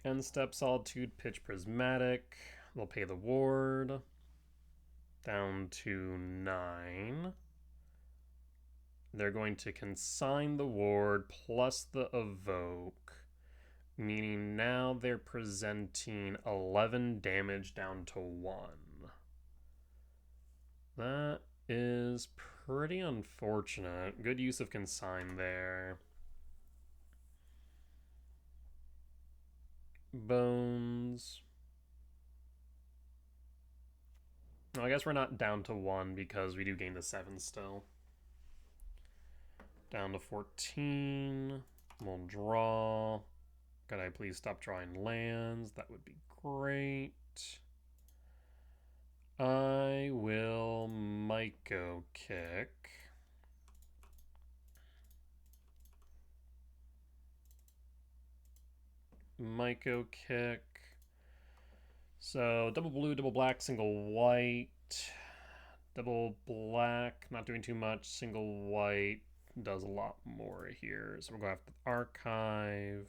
End step, Solitude, pitch Prismatic. They'll pay the ward. Down to 9. They're going to consign the ward plus the evoke, meaning now they're presenting 11 damage down to 1. That is pretty unfortunate. Good use of consign there. Bones. Well, I guess we're not down to 1 because we do gain the 7 still. Down to 14. We'll draw. Could I please stop drawing lands? That would be great. I will Myco kick. Myco kick. So double blue, double black, single white. Double black, not doing too much. Single white does a lot more here. So we'll go after the archive.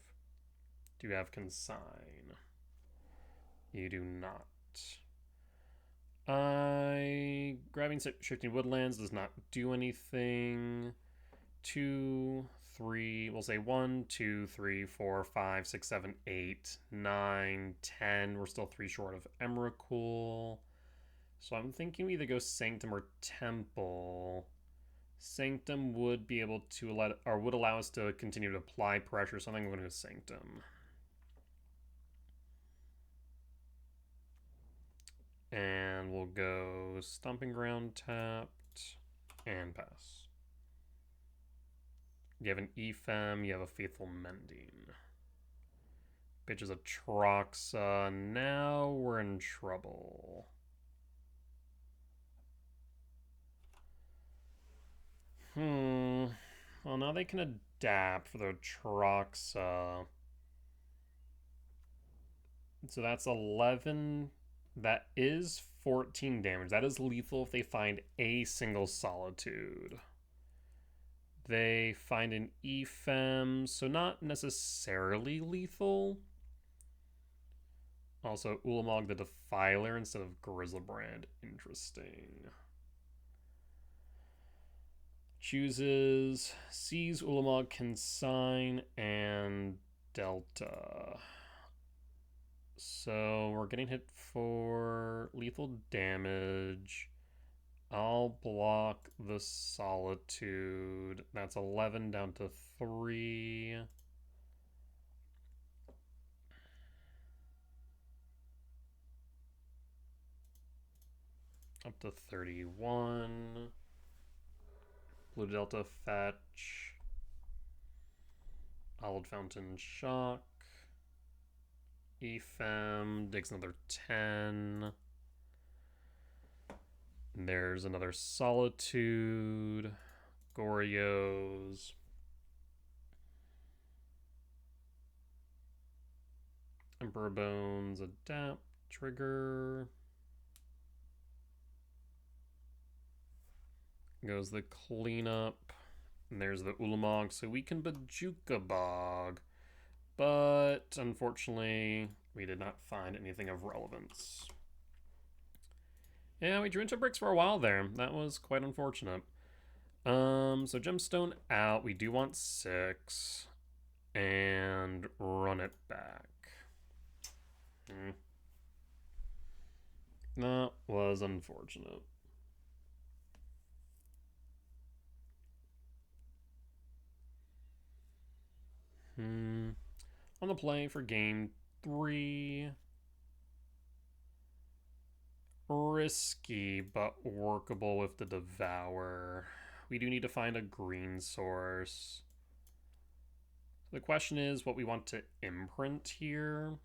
Do you have consign? You do not. Grabbing Shifting Woodlands does not do anything. 2, 3, we'll say 1, 2, 3, 4, 5, 6, 7, 8, 9, 10. We're still 3 short of Emrakul. So I'm thinking we either go Sanctum or Temple. Sanctum would be able to would allow us to continue to apply pressure, so I think I'm going to go Sanctum. And we'll go Stomping Ground tapped and pass. You have an Ephem, you have a Faithful Mending. Bitch is a Troxa. Now we're in trouble. Well, now they can adapt for their Troxa. So that's 11. That is 14 damage. That is lethal if they find a single Solitude. They find an Ephem, so not necessarily lethal. Also, Ulamog the Defiler instead of Grizzlebrand. Interesting. Chooses, sees Ulamog Consign, and Delta. So we're getting hit for lethal damage. I'll block the Solitude. That's 11 down to 3. Up to 31. Blue Delta fetch. Olive Fountain shock. Ephem digs another 10. There's another Solitude. Goryos. Emperor Bones adapt. Trigger. Goes the cleanup. And there's the Ulamog, so we can Bajuka Bog. But unfortunately, we did not find anything of relevance. Yeah, we drew into bricks for a while there. That was quite unfortunate. So Gemstone out. We do want 6. And run it back. That was unfortunate. On the play for game 3. Risky, but workable with the Devour. We do need to find a green source. The question is what we want to imprint here.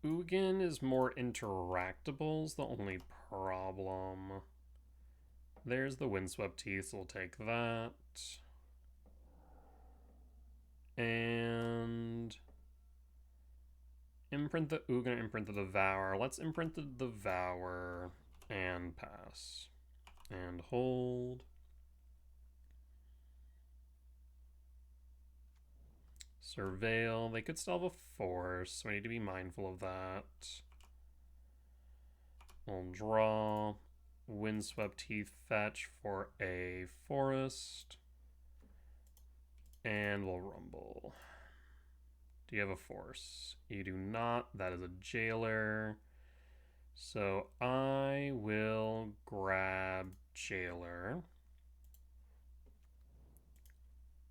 Ugin is more interactable is the only problem. There's the Windswept Teeth, so we'll take that. And imprint the Ugin, imprint the Devour. Let's imprint the Devour and pass. And hold. Surveil. They could still have a force, so I need to be mindful of that. We'll draw. Windswept Teeth fetch for a forest. And we'll rumble. Do you have a force? You do not. That is a jailer. So I will grab jailer.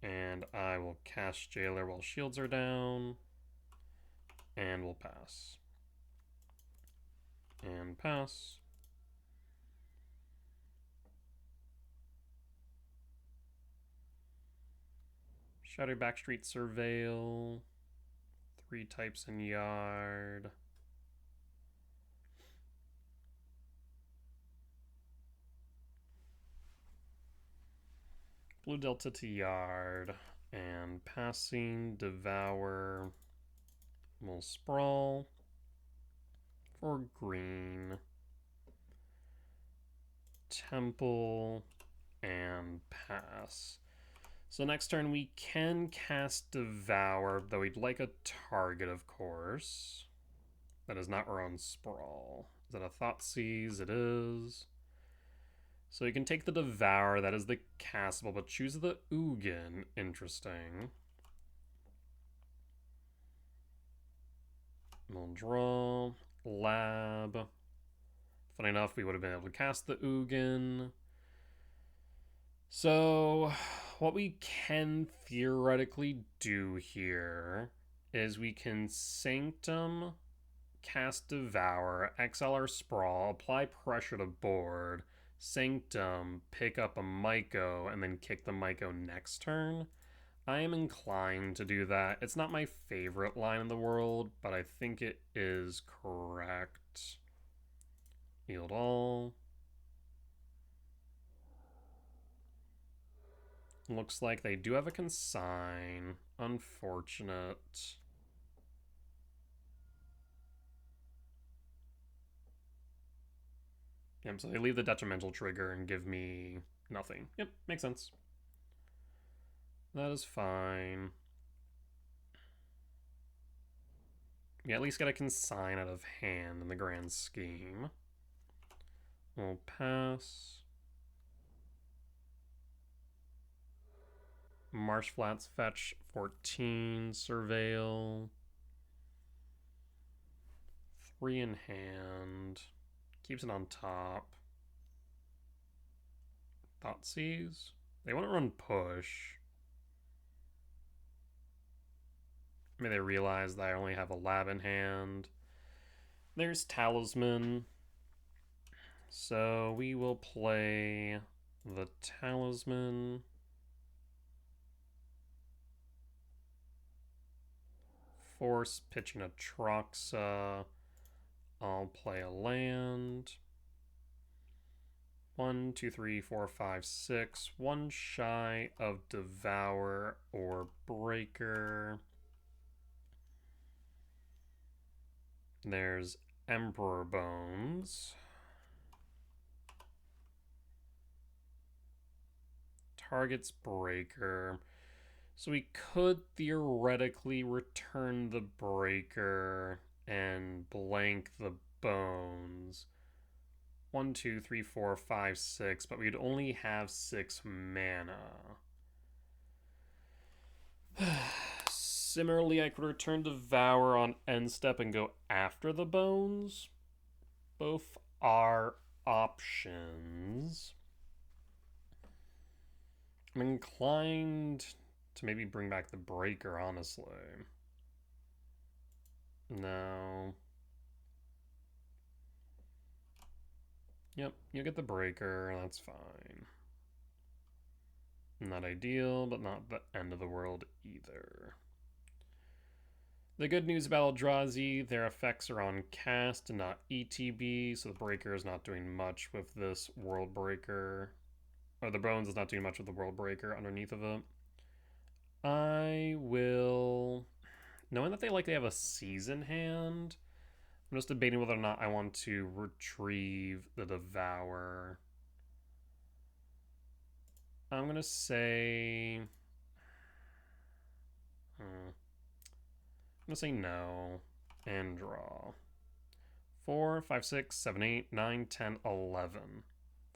And I will cast jailer while shields are down. And we'll pass. And pass. Shadow Backstreet Surveil. 3 types in yard. Blue Delta to yard. And passing, Devour. We'll sprawl. For green. Temple. And pass. So next turn we can cast Devour, though we'd like a target, of course. That is not our own Sprawl. Is that a Thoughtseize? It is. So you can take the Devour, that is the castable, but choose the Ugin. Interesting. We'll draw. Lab. Funny enough, we would have been able to cast the Ugin. So what we can theoretically do here is we can Sanctum, cast Devour, exile our Sprawl, apply pressure to board, Sanctum, pick up a Myco, and then kick the Myco next turn. I am inclined to do that. It's not my favorite line in the world, but I think it is correct. Yield all. Looks like they do have a consign. Unfortunate. Yep, so they leave the detrimental trigger and give me nothing. Yep, makes sense. That is fine. We at least get a consign out of hand in the grand scheme. We'll pass. Marsh Flats fetch 14. Surveil. 3 in hand. Keeps it on top. Thoughtseize. They want to run push. Maybe they realize that I only have a lab in hand. There's Talisman. So we will play the Talisman. Force pitching a Troxa. I'll play a land. 1, 2, 3, 4, 5, 6. One shy of Devour or Breaker. There's Emperor Bones. Target's Breaker. So we could theoretically return the Breaker and blank the Bones. 1, 2, 3, 4, 5, 6, but we'd only have 6 mana. Similarly, I could return Devour on end step and go after the Bones. Both are options. I'm inclined to maybe bring back the Breaker, honestly. No. Yep, you get the Breaker, that's fine. Not ideal, but not the end of the world either. The good news about Eldrazi, their effects are on cast and not ETB, so the Breaker is not doing much with this World Breaker. Or the Bones is not doing much with the World Breaker underneath of it. I will... Knowing that they likely have a Season hand, I'm just debating whether or not I want to retrieve the Devour. I'm going to say... I'm going to say no and draw. 4, 5, 6, 7, 8, 9, 10, 11.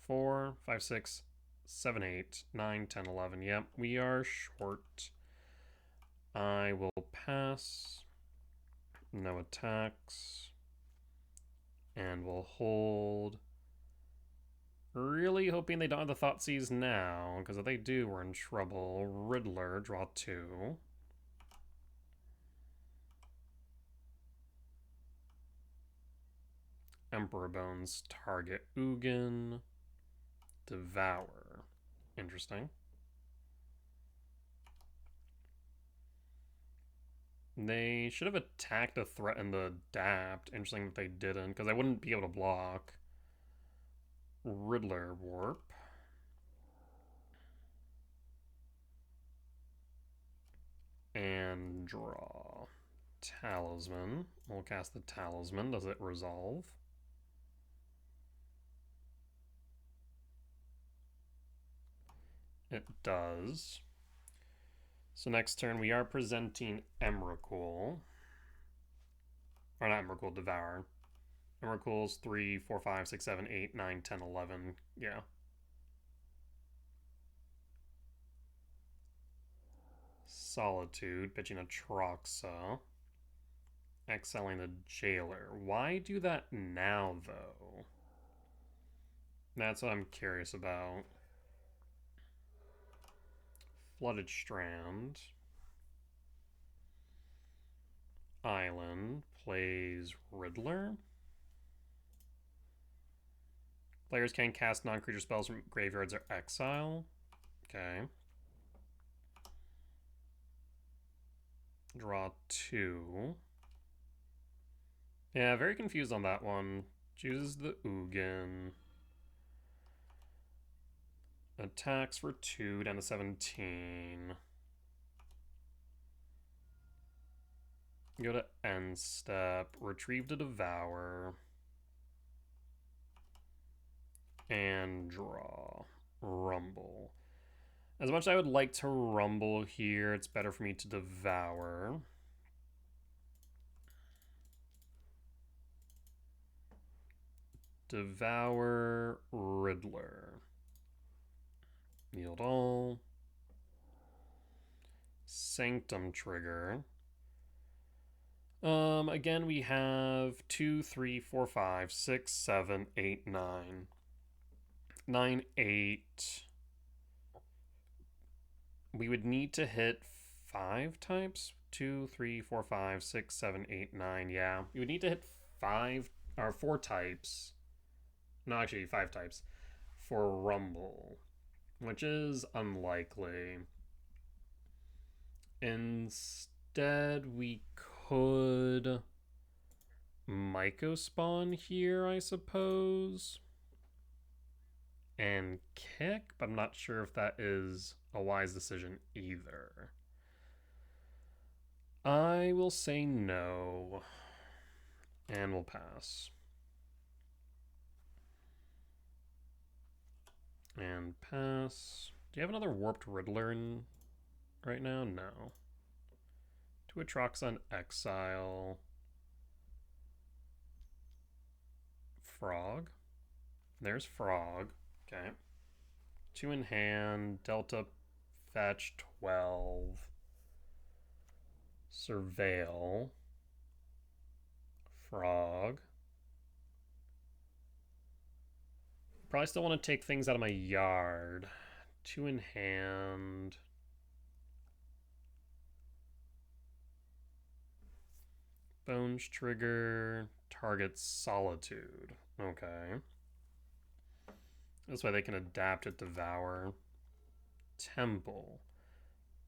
4, 5, 6, 7, 8, 9, 10, 11. Yep, we are short. I will pass. No attacks. And we'll hold. Really hoping they don't have the Thoughtseize now, because if they do, we're in trouble. Riddler, draw 2. Emperor Bones, target Ugin. Devour. Interesting. They should have attacked to threaten the Adapt. Interesting that they didn't, because I wouldn't be able to block. Riddler Warp. And draw. Talisman. We'll cast the Talisman. Does it resolve? It does. So next turn we are presenting Emrakul. Or not Emrakul, Devour. Emrakul's 3, 4, 5, 6, 7, 8, 9, 10, 11. Yeah. Solitude, pitching a Troxa. Exiling the Jailer. Why do that now, though? That's what I'm curious about. Flooded Strand. Island plays Riddler. Players can cast non-creature spells from graveyards or exile. Okay. Draw 2. Yeah, very confused on that one. Chooses the Ugin. Attacks for 2 down to 17. Go to end step, retrieve to devour, and draw. Rumble. As much as I would like to rumble here, it's better for me to devour. Devour Riddler. Yield all. Sanctum trigger. Again, we have 2, 3, 4, 5, 6, 7, 8, 9. 9, 8. We would need to hit 5 types. 2, 3, 4, 5, 6, 7, 8, 9. Yeah, we would need to hit 5 or 4 types. No, actually 5 types for Rumble, which is unlikely. Instead, we could Myco spawn here, I suppose, and kick, but I'm not sure if that is a wise decision either. I will say no, and we'll pass. And pass. Do you have another Warped Riddler in right now? No. 2 Atroxon Exile. Frog. There's Frog. Okay. 2 in hand. Delta fetch 12. Surveil. Frog. Probably still want to take things out of my yard. 2 in hand. Bones trigger. Target Solitude. Okay. This way they can adapt it, Devour. Temple.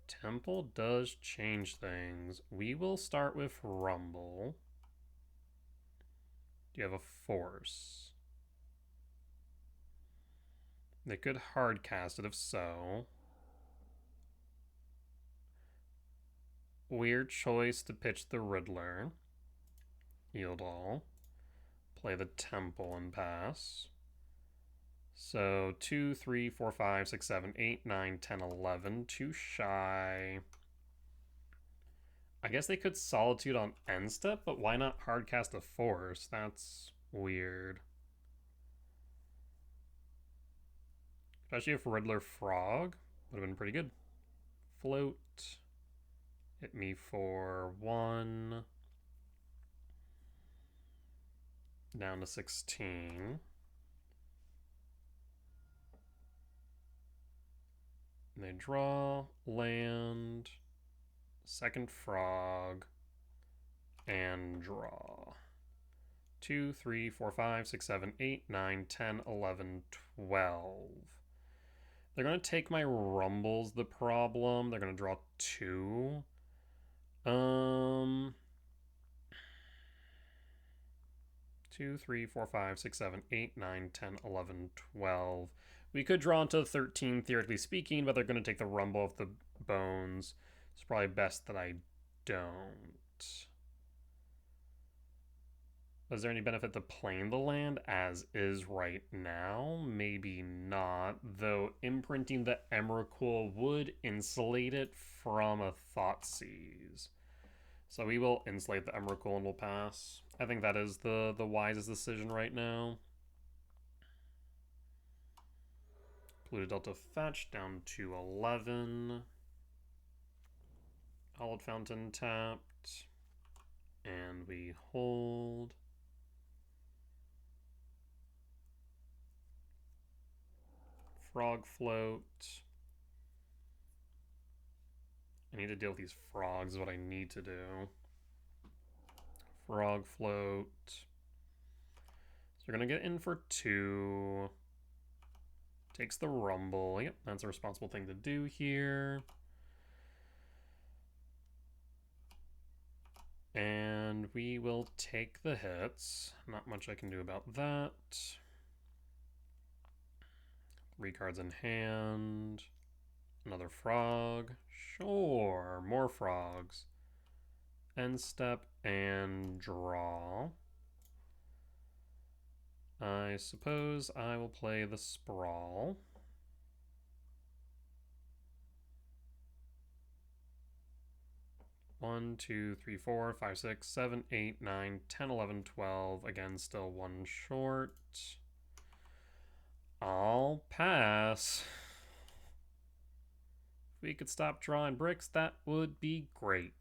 Temple does change things. We will start with Rumble. Do you have a Force? They could hard cast it if so. Weird choice to pitch the Riddler. Yield all. Play the Temple and pass. So 2, 3, 4, 5, 6, 7, 8, 9, 10, 11. Too shy. I guess they could Solitude on end step, but why not hard cast a Force? That's weird. Especially if Riddler Frog would have been pretty good. Float. Hit me for 1. Down to 16. They draw, land, second frog, and draw. 2, 3, 4, 5, 6, 7, 8, 9, 10, 11, 12. They're going to take my Rumble's the problem. They're going to draw 2. 2, 3, 4, 5, 6, 7, 8, 9, 10, 11, 12. We could draw into 13, theoretically speaking, but they're going to take the Rumble of the Bones. It's probably best that I don't. Is there any benefit to playing the land as is right now? Maybe not, though imprinting the Emrakul would insulate it from a Thoughtseize. So we will insulate the Emrakul and we'll pass. I think that is the wisest decision right now. Polluted Delta fetch down to 11. Hallowed Fountain tapped. And we hold. Frog Float. I need to deal with these frogs is what I need to do. Frog Float. So we're going to get in for 2. Takes the Rumble. Yep, that's a responsible thing to do here. And we will take the hits. Not much I can do about that. 3 cards in hand. Another frog. Sure, more frogs. End step and draw. I suppose I will play the Sprawl. One, 2, 3, 4, 5, 6, 7, 8, 9, 10, 11, 12. Again, still one short. I'll pass. If we could stop drawing bricks, that would be great.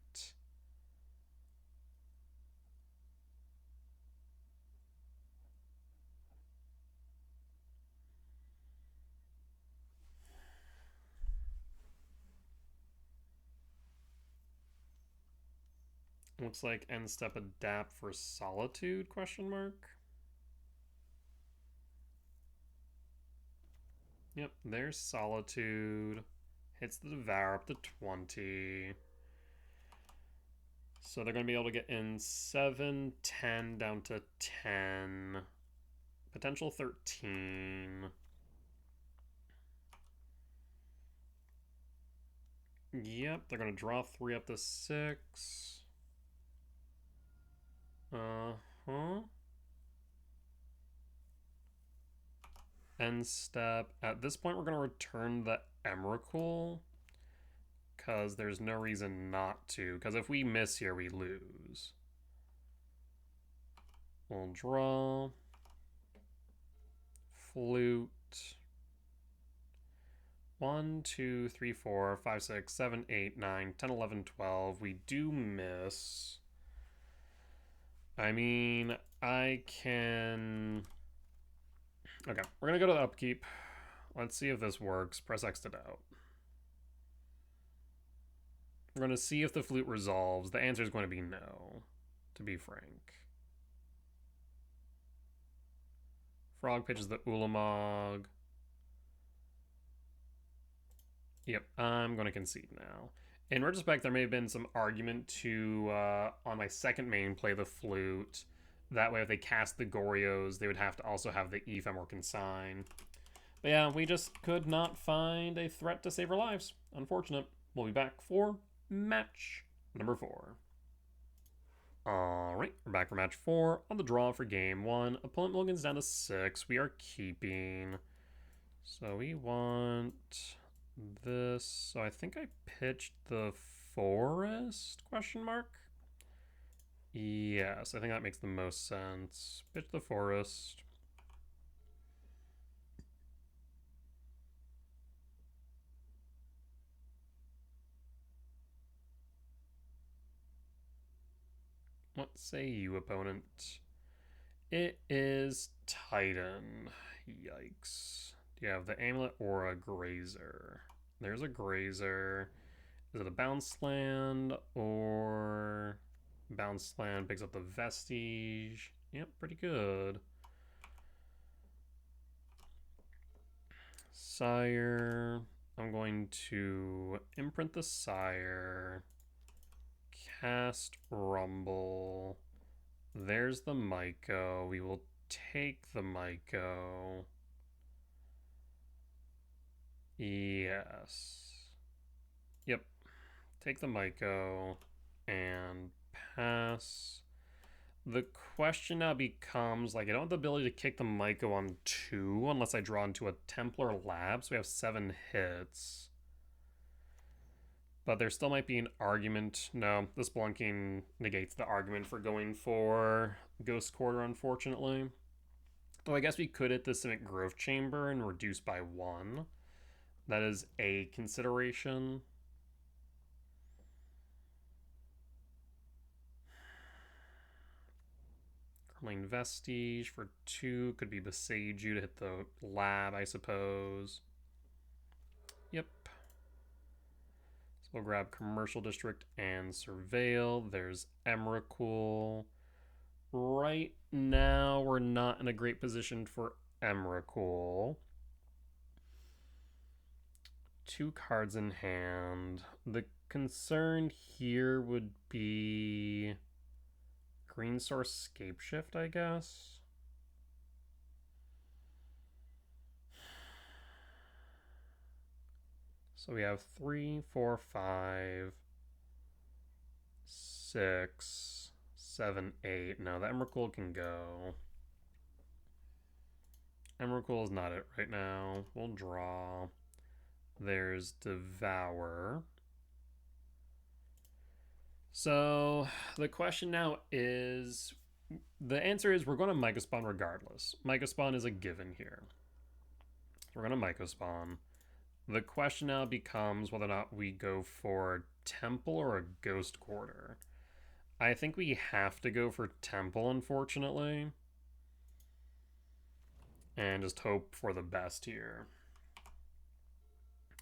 Looks like end step adapt for Solitude, question mark. Yep, there's Solitude. Hits the Devour up to 20. So they're going to be able to get in 7, 10, down to 10. Potential 13. Yep, they're going to draw 3 up to 6. End step. At this point, we're going to return the Emrakul, because there's no reason not to. Because if we miss here, we lose. We'll draw. Flute. 1, 2, 3, 4, 5, 6, 7, 8, 9, 10, 11, 12. We do miss. I mean, I can... Okay, we're going to go to the upkeep. Let's see if this works. Press X to doubt. We're going to see if the flute resolves. The answer is going to be no, to be frank. Frog pitches the Ulamog. Yep, I'm going to concede now. In retrospect, there may have been some argument to, on my second main, play the flute. That way, if they cast the Goryos, they would have to also have the Ephemer Consign. But yeah, we just could not find a threat to save our lives. Unfortunate. We'll be back for match number 4. Alright, we're back for match 4 on the draw for game 1. Opponent mulligans down to 6. We are keeping. So we want this. So I think I pitched the forest, question mark? Yes, I think that makes the most sense. Pitch the forest. What say you, opponent? It is Titan. Yikes. Do you have the Amulet or a Grazer? There's a Grazer. Is it a bounce land or... Bounce land picks up the Vestige. Yep, pretty good. Sire. I'm going to imprint the Sire. Cast Rumble. There's the Myco. We will take the Myco. Yes. Yep. Take the Myco and pass. The question now becomes, like, I don't have the ability to kick the Myco on 2 unless I draw into a Templar Lab, so we have 7 hits. But there still might be an argument. No, this blunking negates the argument for going for Ghost Quarter, unfortunately. Though I guess we could hit the Simic Growth Chamber and reduce by 1. That is a consideration. Curling Vestige for 2. Could be Besage You to hit the lab, I suppose. Yep. So we'll grab Commercial District and Surveil. There's Emrakul. Right now, we're not in a great position for Emrakul. 2 cards in hand. The concern here would be Green Source Scapeshift, I guess. So we have 3, 4, 5, 6, 7, 8. No, the Emrakul can go. Emrakul is not it right now. We'll draw. There's Devour. So the question now is, the answer is we're going to Mycospawn regardless. Mycospawn is a given here. We're going to Mycospawn. The question now becomes whether or not we go for Temple or a Ghost Quarter. I think we have to go for Temple, unfortunately. And just hope for the best here.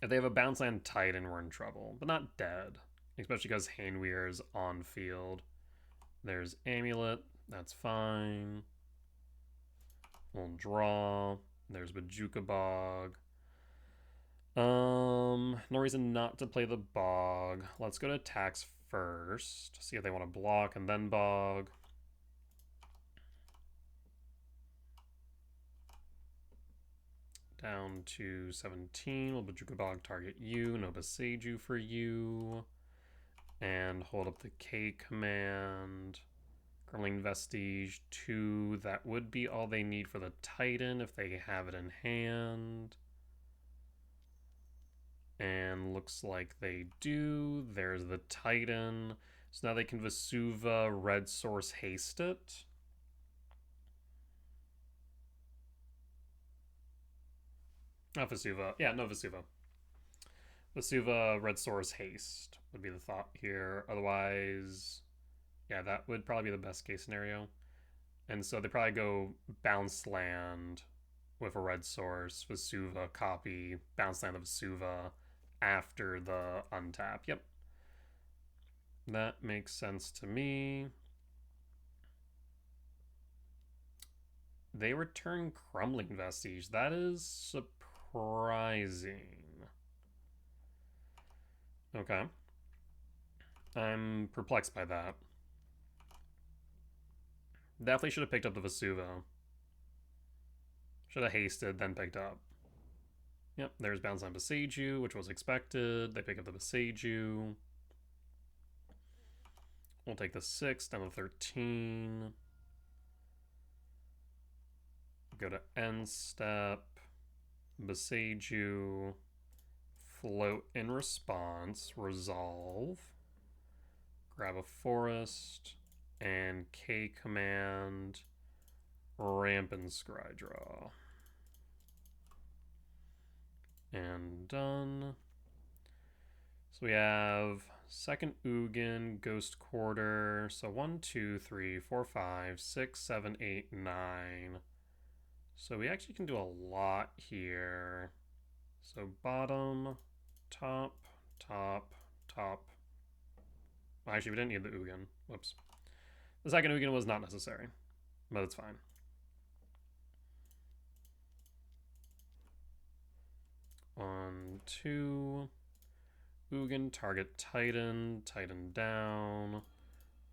If they have a Bounce Land Titan, we're in trouble. But not dead. Especially because Hainweir is on field. There's Amulet. That's fine. We'll draw. There's Bajuka Bog. No reason not to play the Bog. Let's go to attacks first. See if they want to block and then Bog. Down to 17. Will Bajuka Bog target you? No Boseiju for you. And hold up the K command. Gremlin Vestige 2. That would be all they need for the Titan if they have it in hand. And looks like they do. There's the Titan. So now they can Vesuva Red Source haste it. Not Vesuva. Yeah, no Vesuva. Vesuva Red Source haste would be the thought here. Otherwise, yeah, that would probably be the best case scenario. And so they probably go Bounce Land with a Red Source, Vesuva, copy, Bounce Land of Vesuva after the untap. Yep. That makes sense to me. They return Crumbling Vestige. That is surprising. Okay. I'm perplexed by that. Definitely should have picked up the Vesuva. Should have hasted, then picked up. Yep, there's Bounce on Boseiju, which was expected. They pick up the Boseiju. We'll take the 6 down to 13. Go to end step. Boseiju. Float in response. Resolve. Grab a forest. And K command. Ramp and Scry draw. And done. So we have second Ugin, Ghost Quarter. So 1, 2, 3, 4, 5, 6, 7, 8, 9. So we actually can do a lot here. So bottom, top, top, top. Actually, we didn't need the Ugin. Whoops. The second Ugin was not necessary, but it's fine. On 2. Ugin, target Titan. Titan down.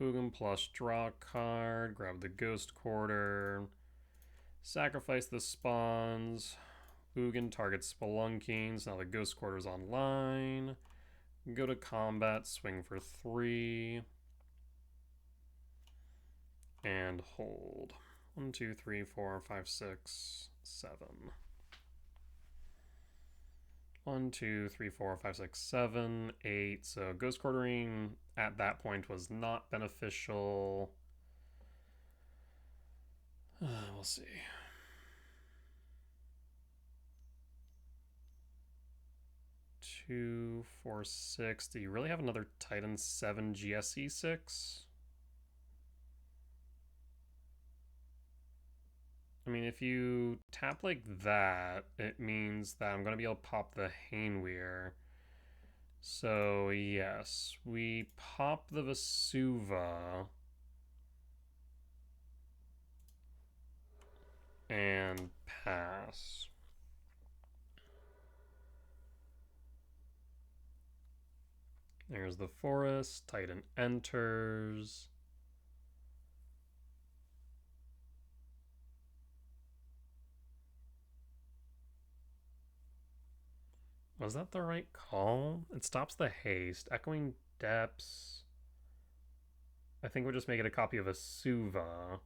Ugin plus draw card. Grab the Ghost Quarter. Sacrifice the spawns. Ugin targets Spelunkings. Now the Ghost Quarter's online. Go to combat. Swing for 3. And hold. 1, 2, 3, 4, 5, 6, 7. 1, 2, 3, 4, 5, 6, 7, 8. So Ghost Quartering at that point was not beneficial. We'll see. Two, 4, 6. Do you really have another Titan 7 GSE 6? I mean, if you tap like that, it means that I'm going to be able to pop the Hainweir. So, yes, we pop the Vesuva. And pass. There's the forest. Titan enters. Was that the right call? It stops the haste. Echoing Depths. I think we'll just make it a copy of Asuva.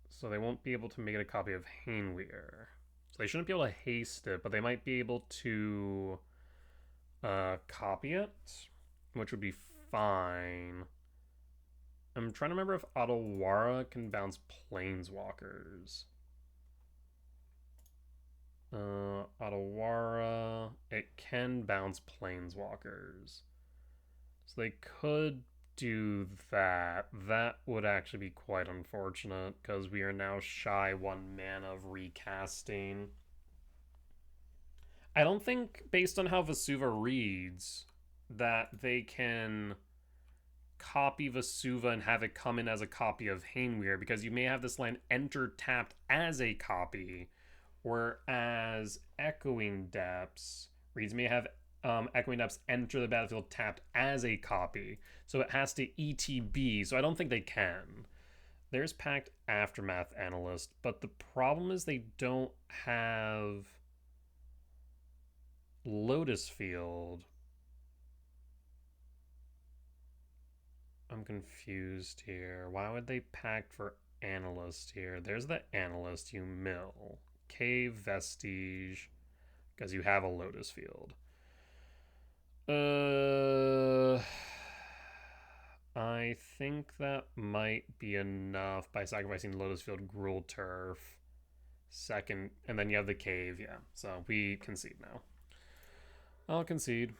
So they won't be able to make it a copy of Hainweir. So they shouldn't be able to haste it, but they might be able to copy it, which would be fine. I'm trying to remember if Otawara can bounce Planeswalkers. Otawara, it can bounce Planeswalkers. So they could do that. That would actually be quite unfortunate because we are now shy 1 mana of recasting. I don't think, based on how Vesuva reads, that they can copy Vesuva and have it come in as a copy of Hainweir, because you may have this land enter tapped as a copy, whereas Echoing Depths reads may have Echoing Depths enter the battlefield tapped as a copy, so it has to ETB, so I don't think they can. There's Pact Aftermath Analyst, but the problem is they don't have Lotus Field. I'm confused here. Why would they pact for Analyst here? There's the Analyst you mill. Cave Vestige, because you have a Lotus Field. I think that might be enough by sacrificing Lotus Field, Gruul Turf, second, and then you have the cave, yeah. So we concede now. I'll concede.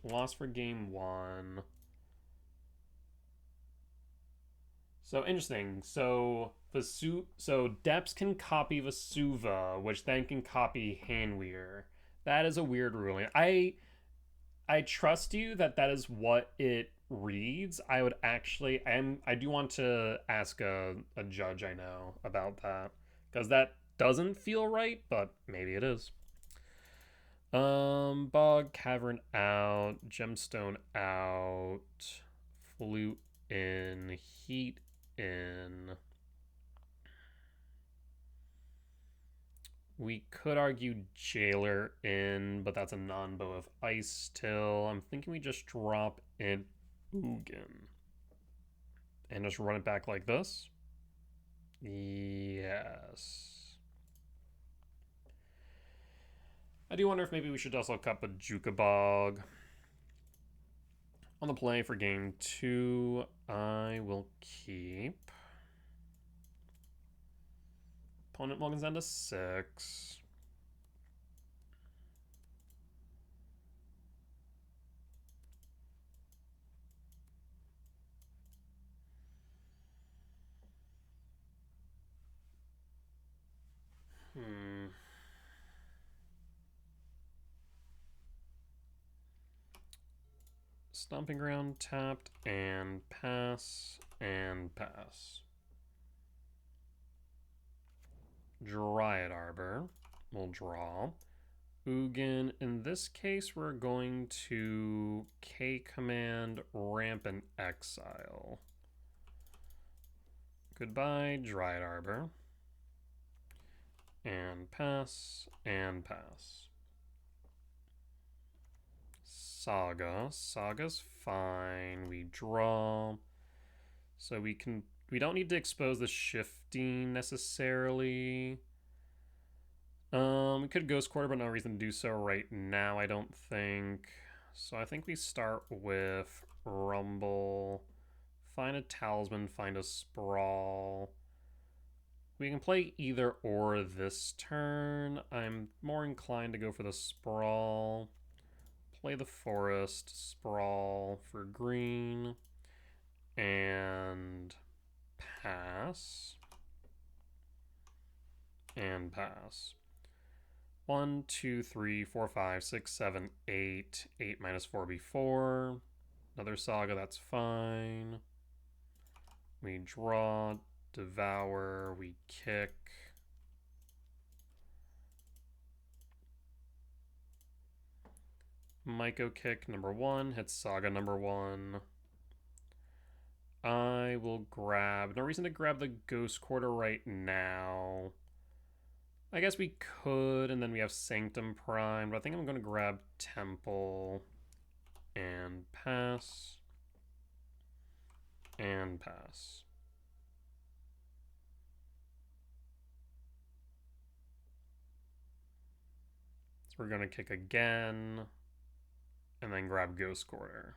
Loss for game 1. So interesting. So Depths can copy Vesuva, which then can copy Hainweir. That is a weird ruling. I trust you that is what it reads. I would actually I do want to ask a judge I know about that, because that doesn't feel right, but maybe it is. Bog Cavern out, Gemstone out, Flute in, Heat in. We could argue Jailer in, but that's a non-bow of Ice still. I'm thinking we just drop in Ugin and just run it back like this. Yes. I do wonder if maybe we should also cup a Jukabog. On the play for game 2, I will keep. Opponent mulligans down to 6. Stomping Ground tapped and pass and pass. Dryad Arbor. We'll draw. Ugin. In this case, we're going to K command ramp and exile. Goodbye, Dryad Arbor. And pass and pass. Saga. Saga's fine. We draw. So we don't need to expose the shifting necessarily. We could Ghost Quarter, but no reason to do so right now, I don't think. So I think we start with Rumble. Find a Talisman, find a Sprawl. We can play either or this turn. I'm more inclined to go for the Sprawl. Play the Forest, Sprawl for green, and pass. And pass. 1, 2, 3, 4, 5, 6, 7, 8. 8 minus 4 before. Another Saga, that's fine. We draw, devour, we kick. Myco kick number 1 hits Saga number 1. I will grab... No reason to grab the Ghost Quarter right now. I guess we could, and then we have Sanctum Prime, but I think I'm going to grab Temple and pass. And pass. So we're going to kick again, and then grab Ghost Quarter.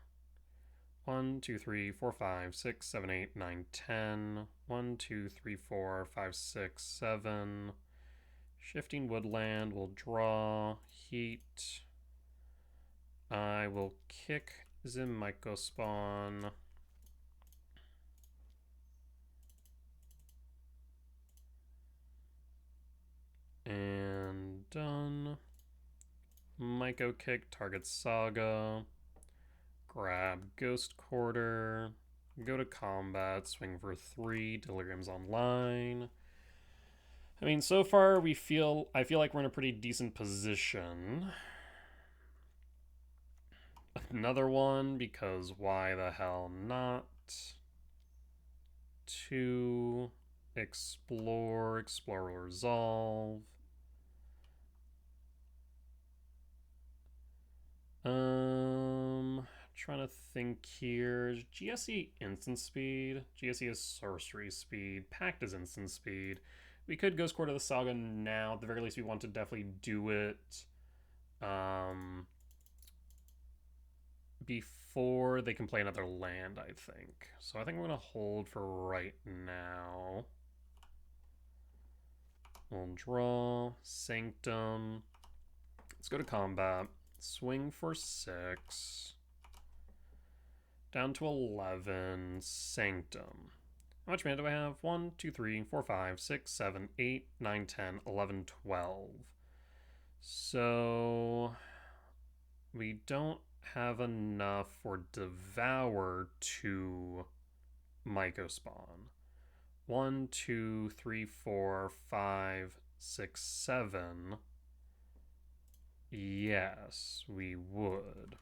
1, 2, 3, 4, 5, 6, 7, 8, 9, 10. 1, 2, 3, 4, 5, 6, 7. Shifting Woodland will draw. Heat. I will kick Zimiko Spawn. And done. Myco kick, target Saga. Grab Ghost Quarter. Go to combat, swing for 3, Delirium's online. I mean, so far I feel like we're in a pretty decent position. Another one, because why the hell not? 2, explore, resolve. Trying to think here. GSE instant speed. GSE is sorcery speed. Pact is instant speed. We could Ghost Quarter the Saga now. At the very least, we want to definitely do it before they can play another land, I think. So I think I'm going to hold for right now. We'll draw. Sanctum. Let's go to combat. Swing for 6. Down to 11. Sanctum. How much mana do I have? 1, 2, 3, 4, 5, 6, 7, 8, 9, 10, 11, 12. So we don't have enough for Devour to Myco spawn. 1, 2, 3, 4, 5, 6, 7. Yes, we would.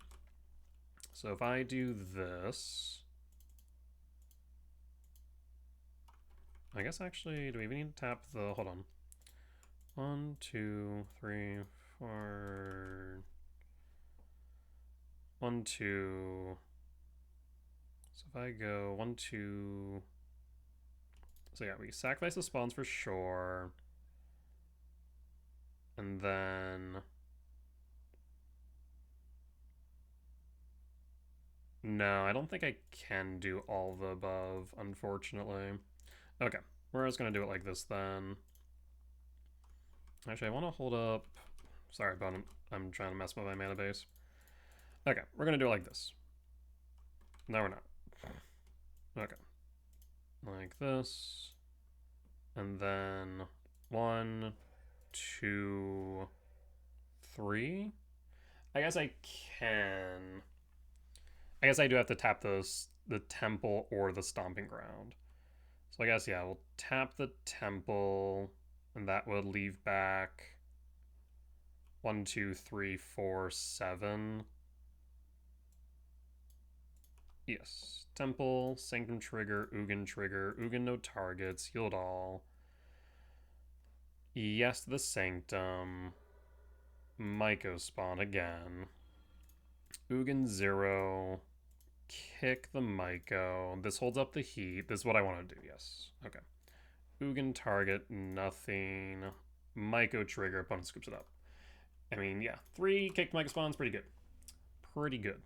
So if I do this, I guess actually, do we even need to tap the, hold on. 1, 2, 3, 4, 1, 2. So if I go 1, 2, so yeah, we sacrifice the spawns for sure. And then no, I don't think I can do all of the above, unfortunately. Okay, we're just gonna do it like this then. Actually, I want to hold up. Sorry about it. I'm trying to mess with my mana base. Okay, we're gonna do it like this. No, we're not. Okay, like this, and then 1, 2, 3. I guess I can. I guess I do have to tap those, the temple or the stomping ground. So I guess, yeah, we'll tap the temple, and that would leave back 1, 2, 3, 4, 7. Yes. Temple, Sanctum trigger, Ugin no targets, healed all. Yes, the Sanctum. Myco spawn again. Ugin 0. Kick the Myco. This holds up the heat. This is what I want to do, yes. Okay. Ugin target, nothing. Myco trigger, opponent scoops it up. I mean, yeah. 3 kicked Myco spawns, pretty good. Pretty good.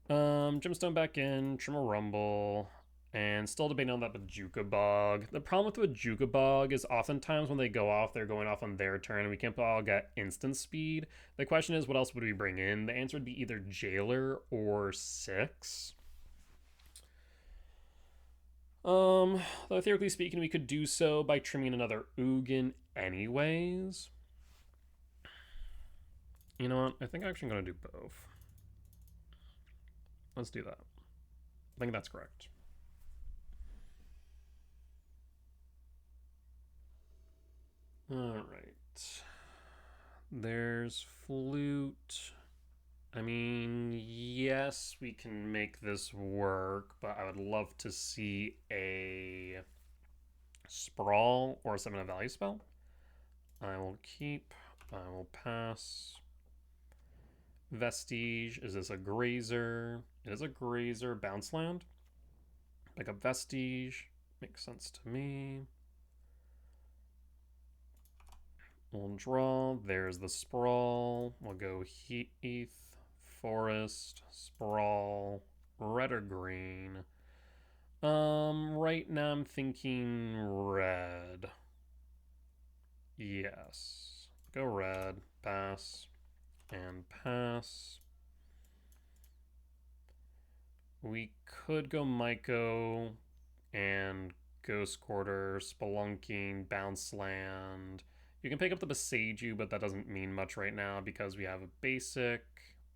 Gemstone back in, Trimmer Rumble, and still debating on that Bajuka Bog. The problem with the Bajuka Bog is oftentimes when they go off, they're going off on their turn, and we can't all get instant speed. The question is, what else would we bring in? The answer would be either Jailer or 6. Though theoretically speaking, we could do so by trimming another Ugin anyways. You know what? I think I'm actually going to do both. Let's do that. I think that's correct. All right. There's Flute. I mean, yes, we can make this work, but I would love to see a Sprawl or a 7 value spell. I will keep. I will pass. Vestige. Is this a grazer? It is a grazer. Bounce land. Pick up Vestige. Makes sense to me. We'll draw. There's the Sprawl. We'll go Heath, Forest, Sprawl, red or green. Right now I'm thinking red. Yes. Go red. Pass. And pass. We could go Myco and Ghost Quarter, Spelunking, Bounce Land. You can pick up the Beseiju, but that doesn't mean much right now because we have a basic.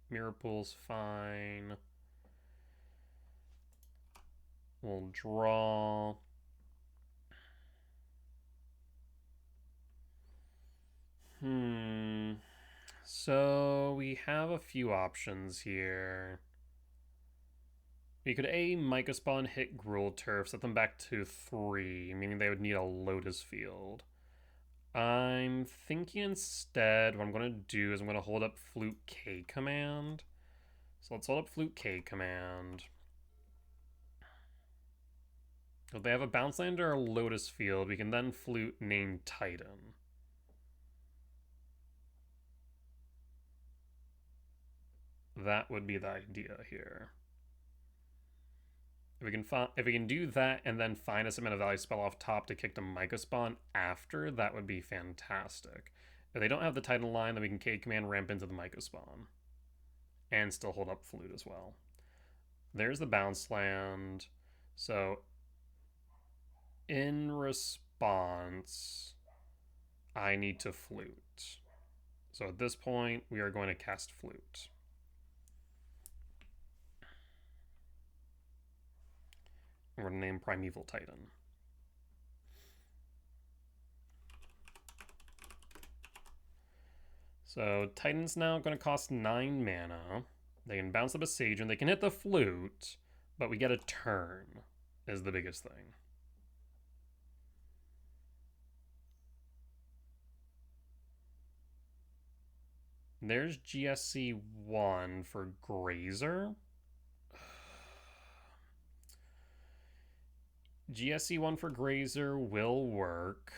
Mirror Pool's fine. We'll draw. So we have a few options here. We could Myco Spawn, hit Gruul Turf, set them back to 3, meaning they would need a Lotus Field. I'm thinking instead what I'm going to do is I'm going to hold up Flute K command. So let's hold up Flute K command. If they have a Bounce Land or a Lotus Field, we can then Flute name Titan. That would be the idea here. If we can do that and then find a Samana Valley spell off top to kick the Myco Spawn after, that would be fantastic. If they don't have the Titan line, then we can K command ramp into the Myco Spawn. And still hold up Flute as well. There's the Bounce Land. So, in response, I need to Flute. So at this point, we are going to cast Flute. We're going to name Primeval Titan. So Titan's now going to cost 9 mana. They can bounce the Beseiju and they can hit the Flute, but we get a turn is the biggest thing. There's GSC 1 for Grazer. GSC 1 for Grazer will work.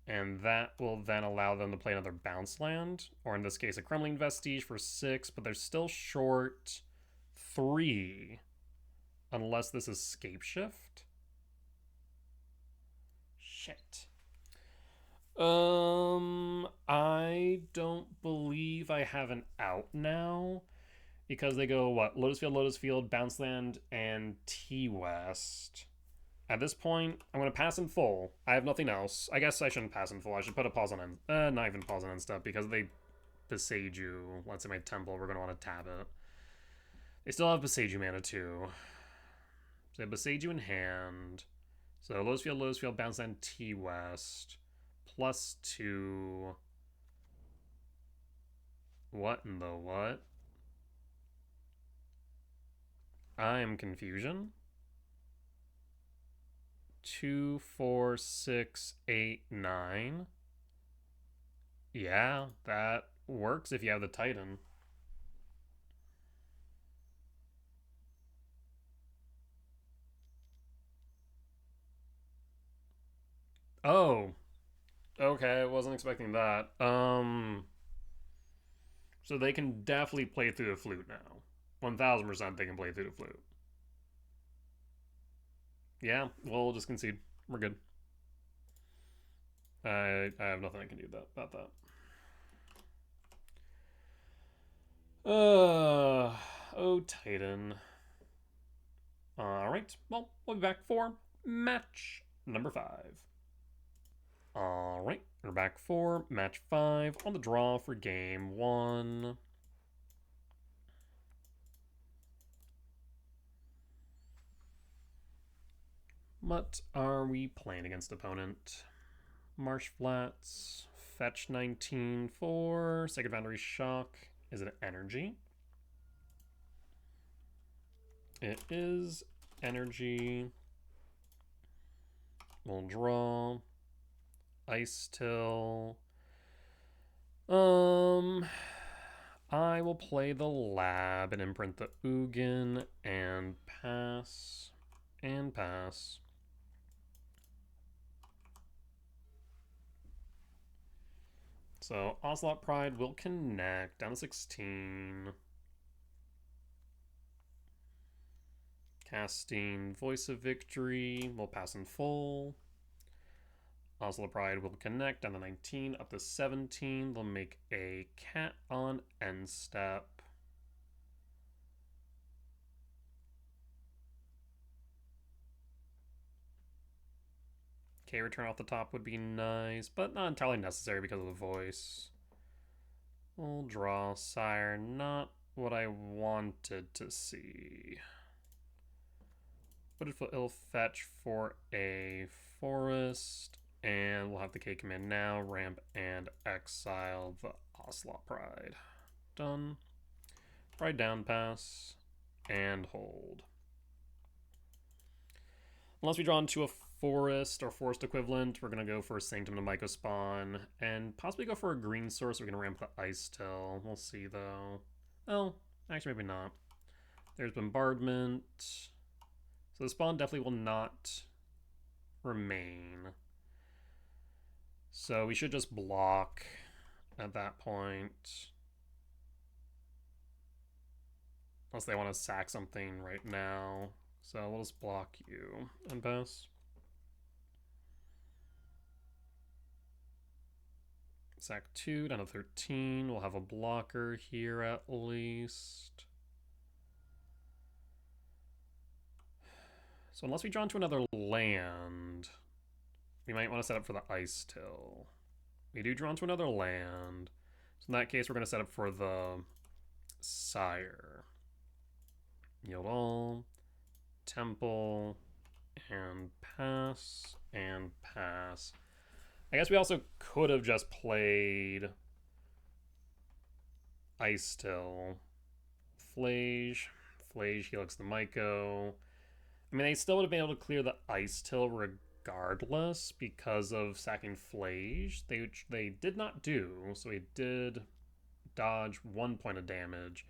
And that will then allow them to play another Bounce Land, or in this case, a Crumbling Vestige for 6, but they're still short 3, unless this is Scape Shift. Shit. I don't believe I have an out now, because they go, what, Lotus Field, Bounce Land, and T-West. At this point, I'm going to pass in full. I have nothing else. I guess I shouldn't pass in full. I should put a pause on end. Not even pause on end stuff, because they Beseiju. Let's say my temple, we're going to want to tap it. They still have Beseiju mana too. So they have Beseiju in hand. So Lotus Field, Bounce Land, T-West. +2. What in the what? I am confusion. 2, 4, 6, 8, 9. Yeah, that works if you have the Titan. Oh. Okay, I wasn't expecting that. So they can definitely play through the Flute now. 1000% they can play through the Flute. Yeah, we'll just concede. We're good. I have nothing I can do about that. Oh, Titan. Alright, well, we'll be back for match number 5. Alright, we're back for match 5 on the draw for game 1. What are we playing against opponent? Marsh Flats, fetch 19 for Sacred Foundry Shock, Is it energy? It is energy. We'll draw. Ice Till. I will play the lab and imprint the Ugin and pass. And pass. So Ocelot Pride will connect down to 16. Casting Voice of Victory will pass in full. Ocelot Pride will connect down to 19 up to 17. They'll make a cat on end step. Okay, return off the top would be nice, but not entirely necessary because of the voice. We'll draw Sire, not what I wanted to see. Wooded Ill fetch for a forest, and we'll have the K command now, ramp and exile the Ocelot Pride. Done. Pride down pass, and hold. Unless we draw into a forest or forest equivalent, we're going to go for Sanctum to Mycospawn and possibly go for a green source. We're going to ramp the Ice Till. We'll see though. Oh, actually maybe not. There's Bombardment. So the spawn definitely will not remain. So we should just block at that point. Unless they want to sack something right now. So we'll just block you and pass. Sack 2 down to 13. We'll have a blocker here at least. So unless we draw into another land, we might want to set up for the Ice Till. We do draw into another land. So in that case, we're going to set up for the Sire. Yield all. Temple. And pass. And pass. I guess we also could have just played Ice Till. Flage. Flage helix the Myco. I mean, they still would have been able to clear the Ice Till regardless because of sacking Flage, which they did not do, so he did dodge 1 point of damage.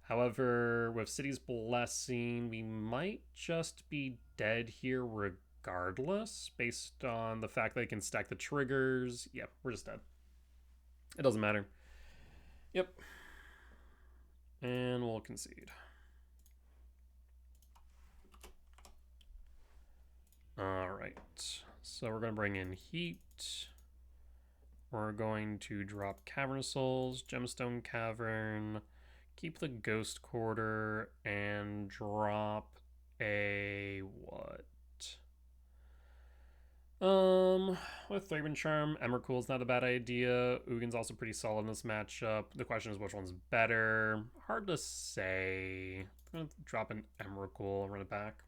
However, with City's Blessing, we might just be dead here regardless, based on the fact that they can stack the triggers. Yep, we're just dead. It doesn't matter. Yep. And we'll concede. Alright, so we're going to bring in Heat. We're going to drop Cavernous Souls, Gemstone Cavern, keep the Ghost Quarter, and drop a what? With Thraben Charm, Emrakul's not a bad idea. Ugin's also pretty solid in this matchup. The question is which one's better. Hard to say. I'm going to drop an Emrakul, run it back.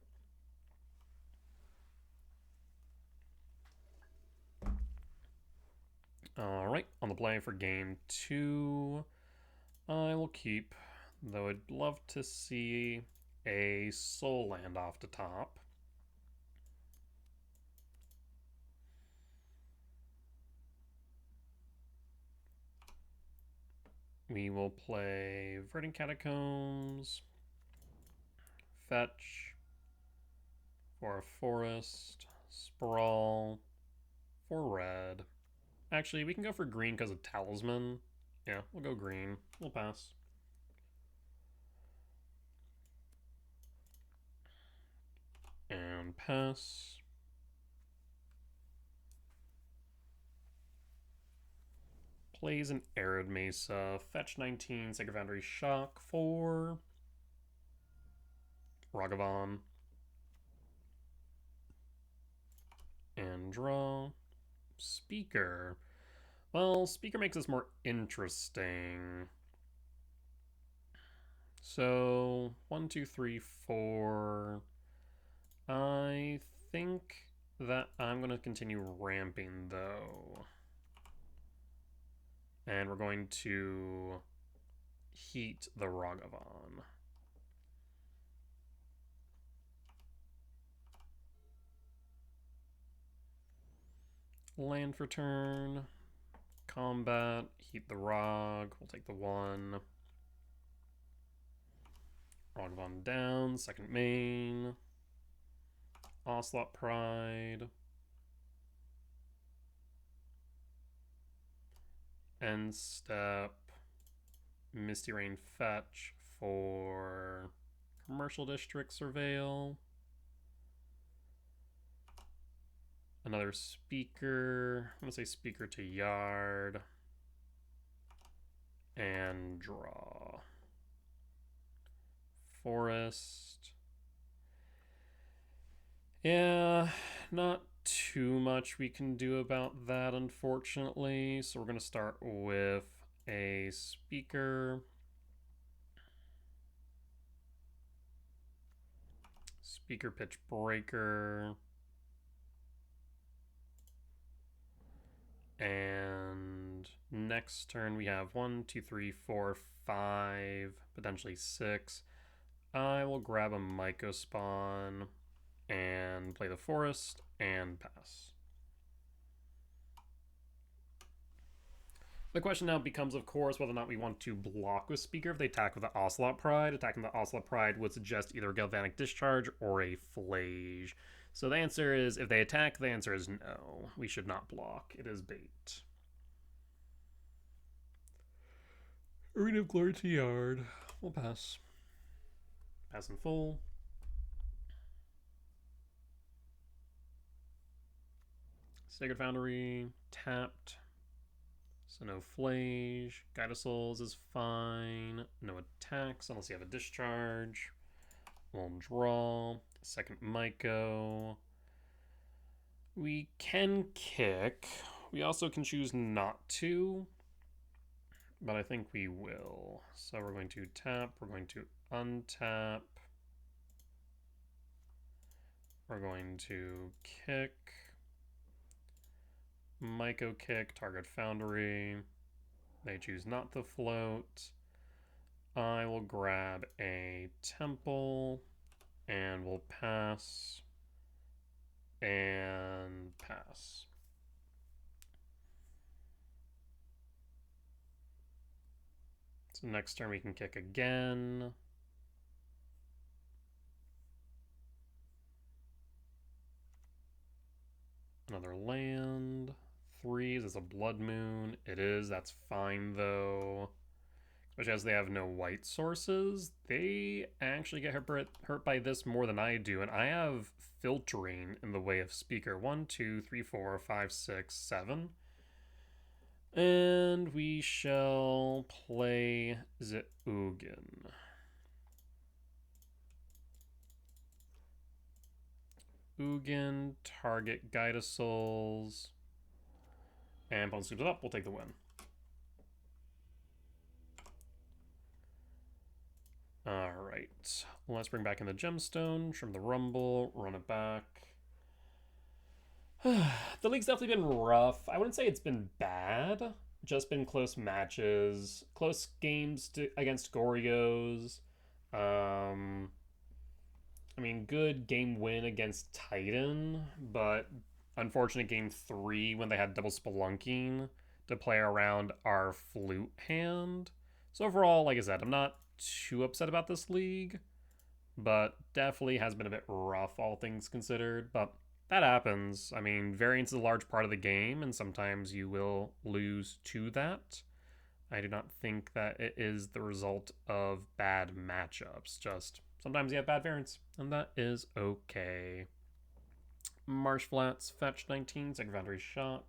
Alright, on the play for game 2, I will keep, though I'd love to see a Soul Land off the top. We will play Verdant Catacombs, Fetch for a forest, Sprawl for red. Actually, we can go for green because of Talisman. Yeah, we'll go green. We'll pass. And pass. Plays an Arid Mesa. Fetch 19, Sacred Foundry Shock for Ragavan. And draw. Speaker. Well, Speaker makes this more interesting. So, 1, 2, 3, 4. I think that I'm going to continue ramping, though. And we're going to heat the Ragavan. Land for turn. Combat. Heat the Rog. We'll take the 1. Ragavan down. Second main. Ocelot Pride. End step. Misty Rain fetch for Commercial District Surveil. Another speaker. I'm going to say speaker to yard. And draw. Forest. Yeah, not too much we can do about that, unfortunately. So we're going to start with a speaker. Speaker pitch breaker. And next turn we have 1, 2, 3, 4, 5, potentially 6. I will grab a Myco Spawn and play the forest and pass. The question now becomes, of course, whether or not we want to block with Speaker if they attack with the Ocelot Pride. Attacking the Ocelot Pride would suggest either a Galvanic Discharge or a Flage. So the answer is, if they attack, the answer is no. We should not block. It is bait. Arena of Glory to yard. We'll pass. Pass in full. Sacred Foundry, tapped. So no Flage. Guide of Souls is fine. No attacks unless you have a discharge. We'll draw. Second Myco. We can kick. We also can choose not to. But I think we will. So we're going to tap. We're going to untap. We're going to kick. Myco kick, target Foundry. They choose not to float. I will grab a Temple and we'll pass and pass. So next turn we can kick again. Another land. 3s is a Blood Moon. It is. That's fine, though. Especially as they have no white sources. They actually get hurt by this more than I do. And I have filtering in the way of speaker. 1, 2, 3, 4, 5, 6, 7. And we shall play Zeugen. Ugin, target Guide of Souls. And opponent sweeps it up, we'll take the win. Alright, let's bring back in the Gemstone, trim the Rumble, run it back. The league's definitely been rough. I wouldn't say it's been bad, just been close matches, close games against Goryos. I mean, good game win against Titan, but unfortunate game 3 when they had double Spelunking to play around our flute hand. So overall, like I said, I'm not too upset about this league, but definitely has been a bit rough, all things considered. But that happens. I mean, variance is a large part of the game, and sometimes you will lose to that. I do not think that it is the result of bad matchups, just sometimes you have bad variance, and that is okay. Marsh Flats, fetch 19, Sacred Foundry Shock.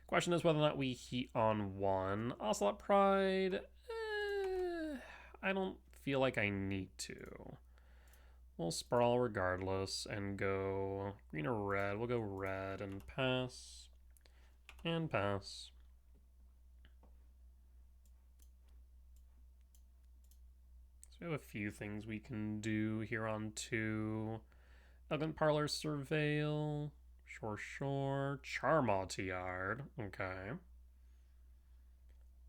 Question is whether or not we heat on 1. Ocelot Pride, I don't feel like I need to. We'll sprawl regardless and go green or red. We'll go red and pass. And pass. So we have a few things we can do here on 2. Elegant Parlor, Surveil. Sure. Charmaw to yard. Okay.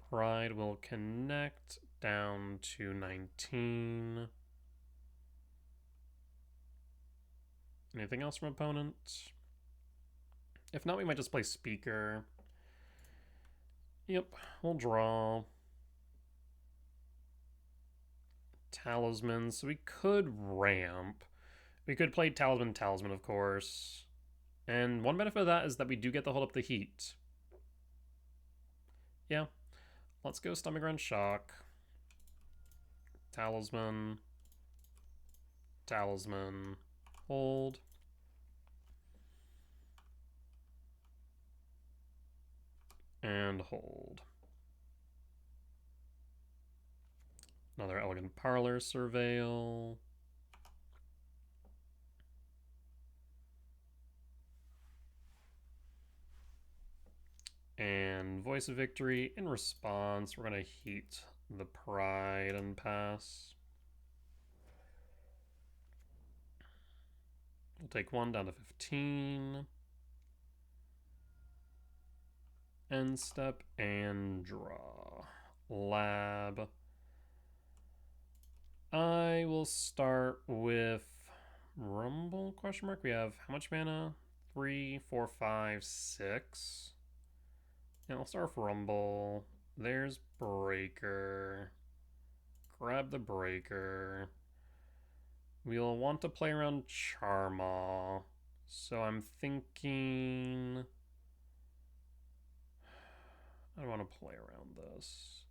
Pride will connect. down to 19. Anything else from opponent? If not, we might just play Speaker. Yep, we'll draw. Talisman, so we could ramp. We could play Talisman, of course. And one benefit of that is that we do get to hold up the heat. Yeah. Let's go Stomach Run Shock. Talisman. Talisman. Hold. And hold. Another Elegant Parlor Surveil. And Voice of Victory. In response, we're going to heat the Pride and pass. We'll take 1 down to 15. End step and draw. Lab. I will start with Rumble, question mark. We have how much mana? 3, 4, 5, 6. And I'll start with Rumble. There's Breaker. Grab the Breaker. We'll want to play around Charmaw. So I'm thinking... I don't want to play around this.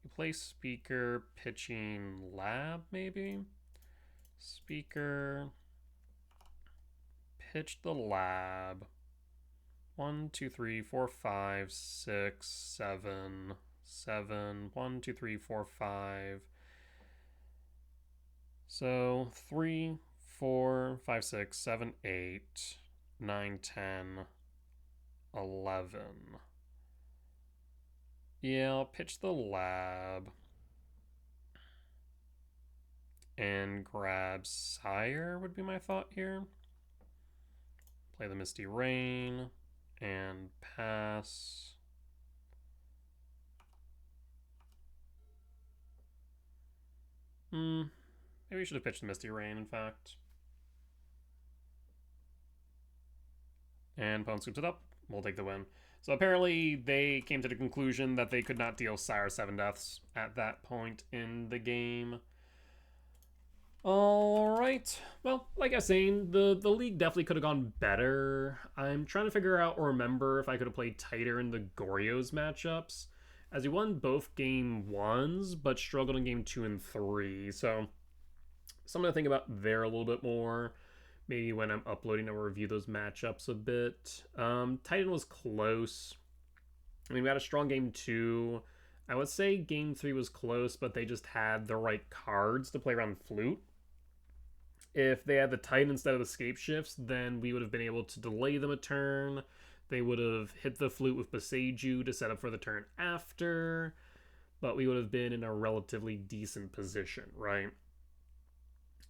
You play Speaker, pitching Lab, maybe? Speaker. Pitch the Lab. 1, 2, 3, 4, 5, 6, 7, 7. 1, 2, 3, 4, 5. So 3, 4, 5, 6, 7, 8, 9, 10, 11. Yeah, I'll pitch the Lab. And grab Sire would be my thought here. Play the Misty Rain. And pass. Maybe we should have pitched the Misty Rain, in fact. And opponent scoops it up. We'll take the win. So apparently they came to the conclusion that they could not deal Sire 7 deaths at that point in the game. Alright. Well, like I was saying, the league definitely could have gone better. I'm trying to figure out or remember if I could have played tighter in the Goryo's matchups, as he won both game 1s, but struggled in game 2 and 3. So something to think about there a little bit more. Maybe when I'm uploading, I'll review those matchups a bit. Titan was close. I mean, we had a strong game 2. I would say game 3 was close, but they just had the right cards to play around Flute. If they had the Titan instead of Escape Shifts, then we would have been able to delay them a turn. They would have hit the Flute with Beseiju to set up for the turn after, but we would have been in a relatively decent position, right?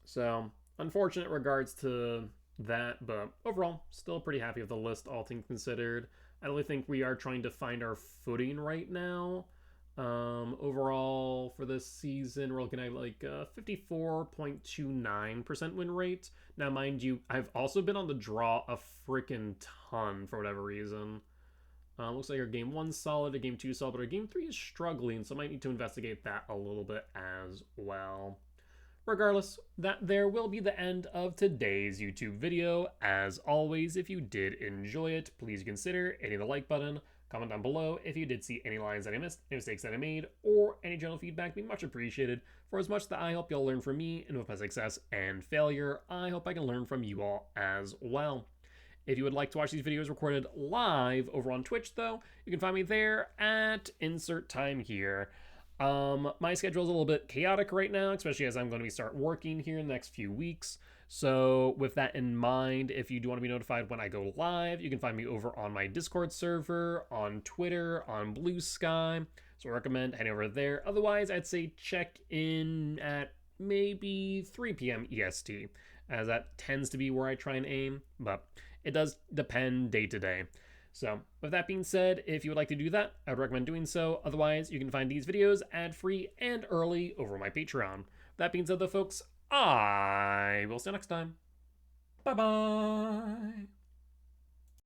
So, unfortunate regards to that, but overall, still pretty happy with the list, all things considered. I really think we are trying to find our footing right now. Overall, for this season, we're looking at like a 54.29% win rate. Now, mind you, I've also been on the draw a freaking ton for whatever reason. Looks like our game 1's solid, our game 2's solid, but our game 3 is struggling, so I might need to investigate that a little bit as well. Regardless, that there will be the end of today's YouTube video. As always, if you did enjoy it, please consider hitting the like button. Comment down below if you did see any lines that I missed, any mistakes that I made, or any general feedback. Be much appreciated. For as much that I hope you'll learn from me and with my success and failure, I hope I can learn from you all as well. If you would like to watch these videos recorded live over on Twitch, though, you can find me there at insert time here. My schedule is a little bit chaotic right now, especially as I'm going to start working here in the next few weeks. So with that in mind, if you do want to be notified when I go live, you can find me over on my Discord server, on Twitter, on Blue Sky. So I recommend heading over there. Otherwise, I'd say check in at maybe 3 p.m. EST, as that tends to be where I try and aim, but it does depend day to day. So with that being said, if you would like to do that, I would recommend doing so. Otherwise, you can find these videos ad-free and early over my Patreon. That being said though, folks, I will see you next time. Bye-bye.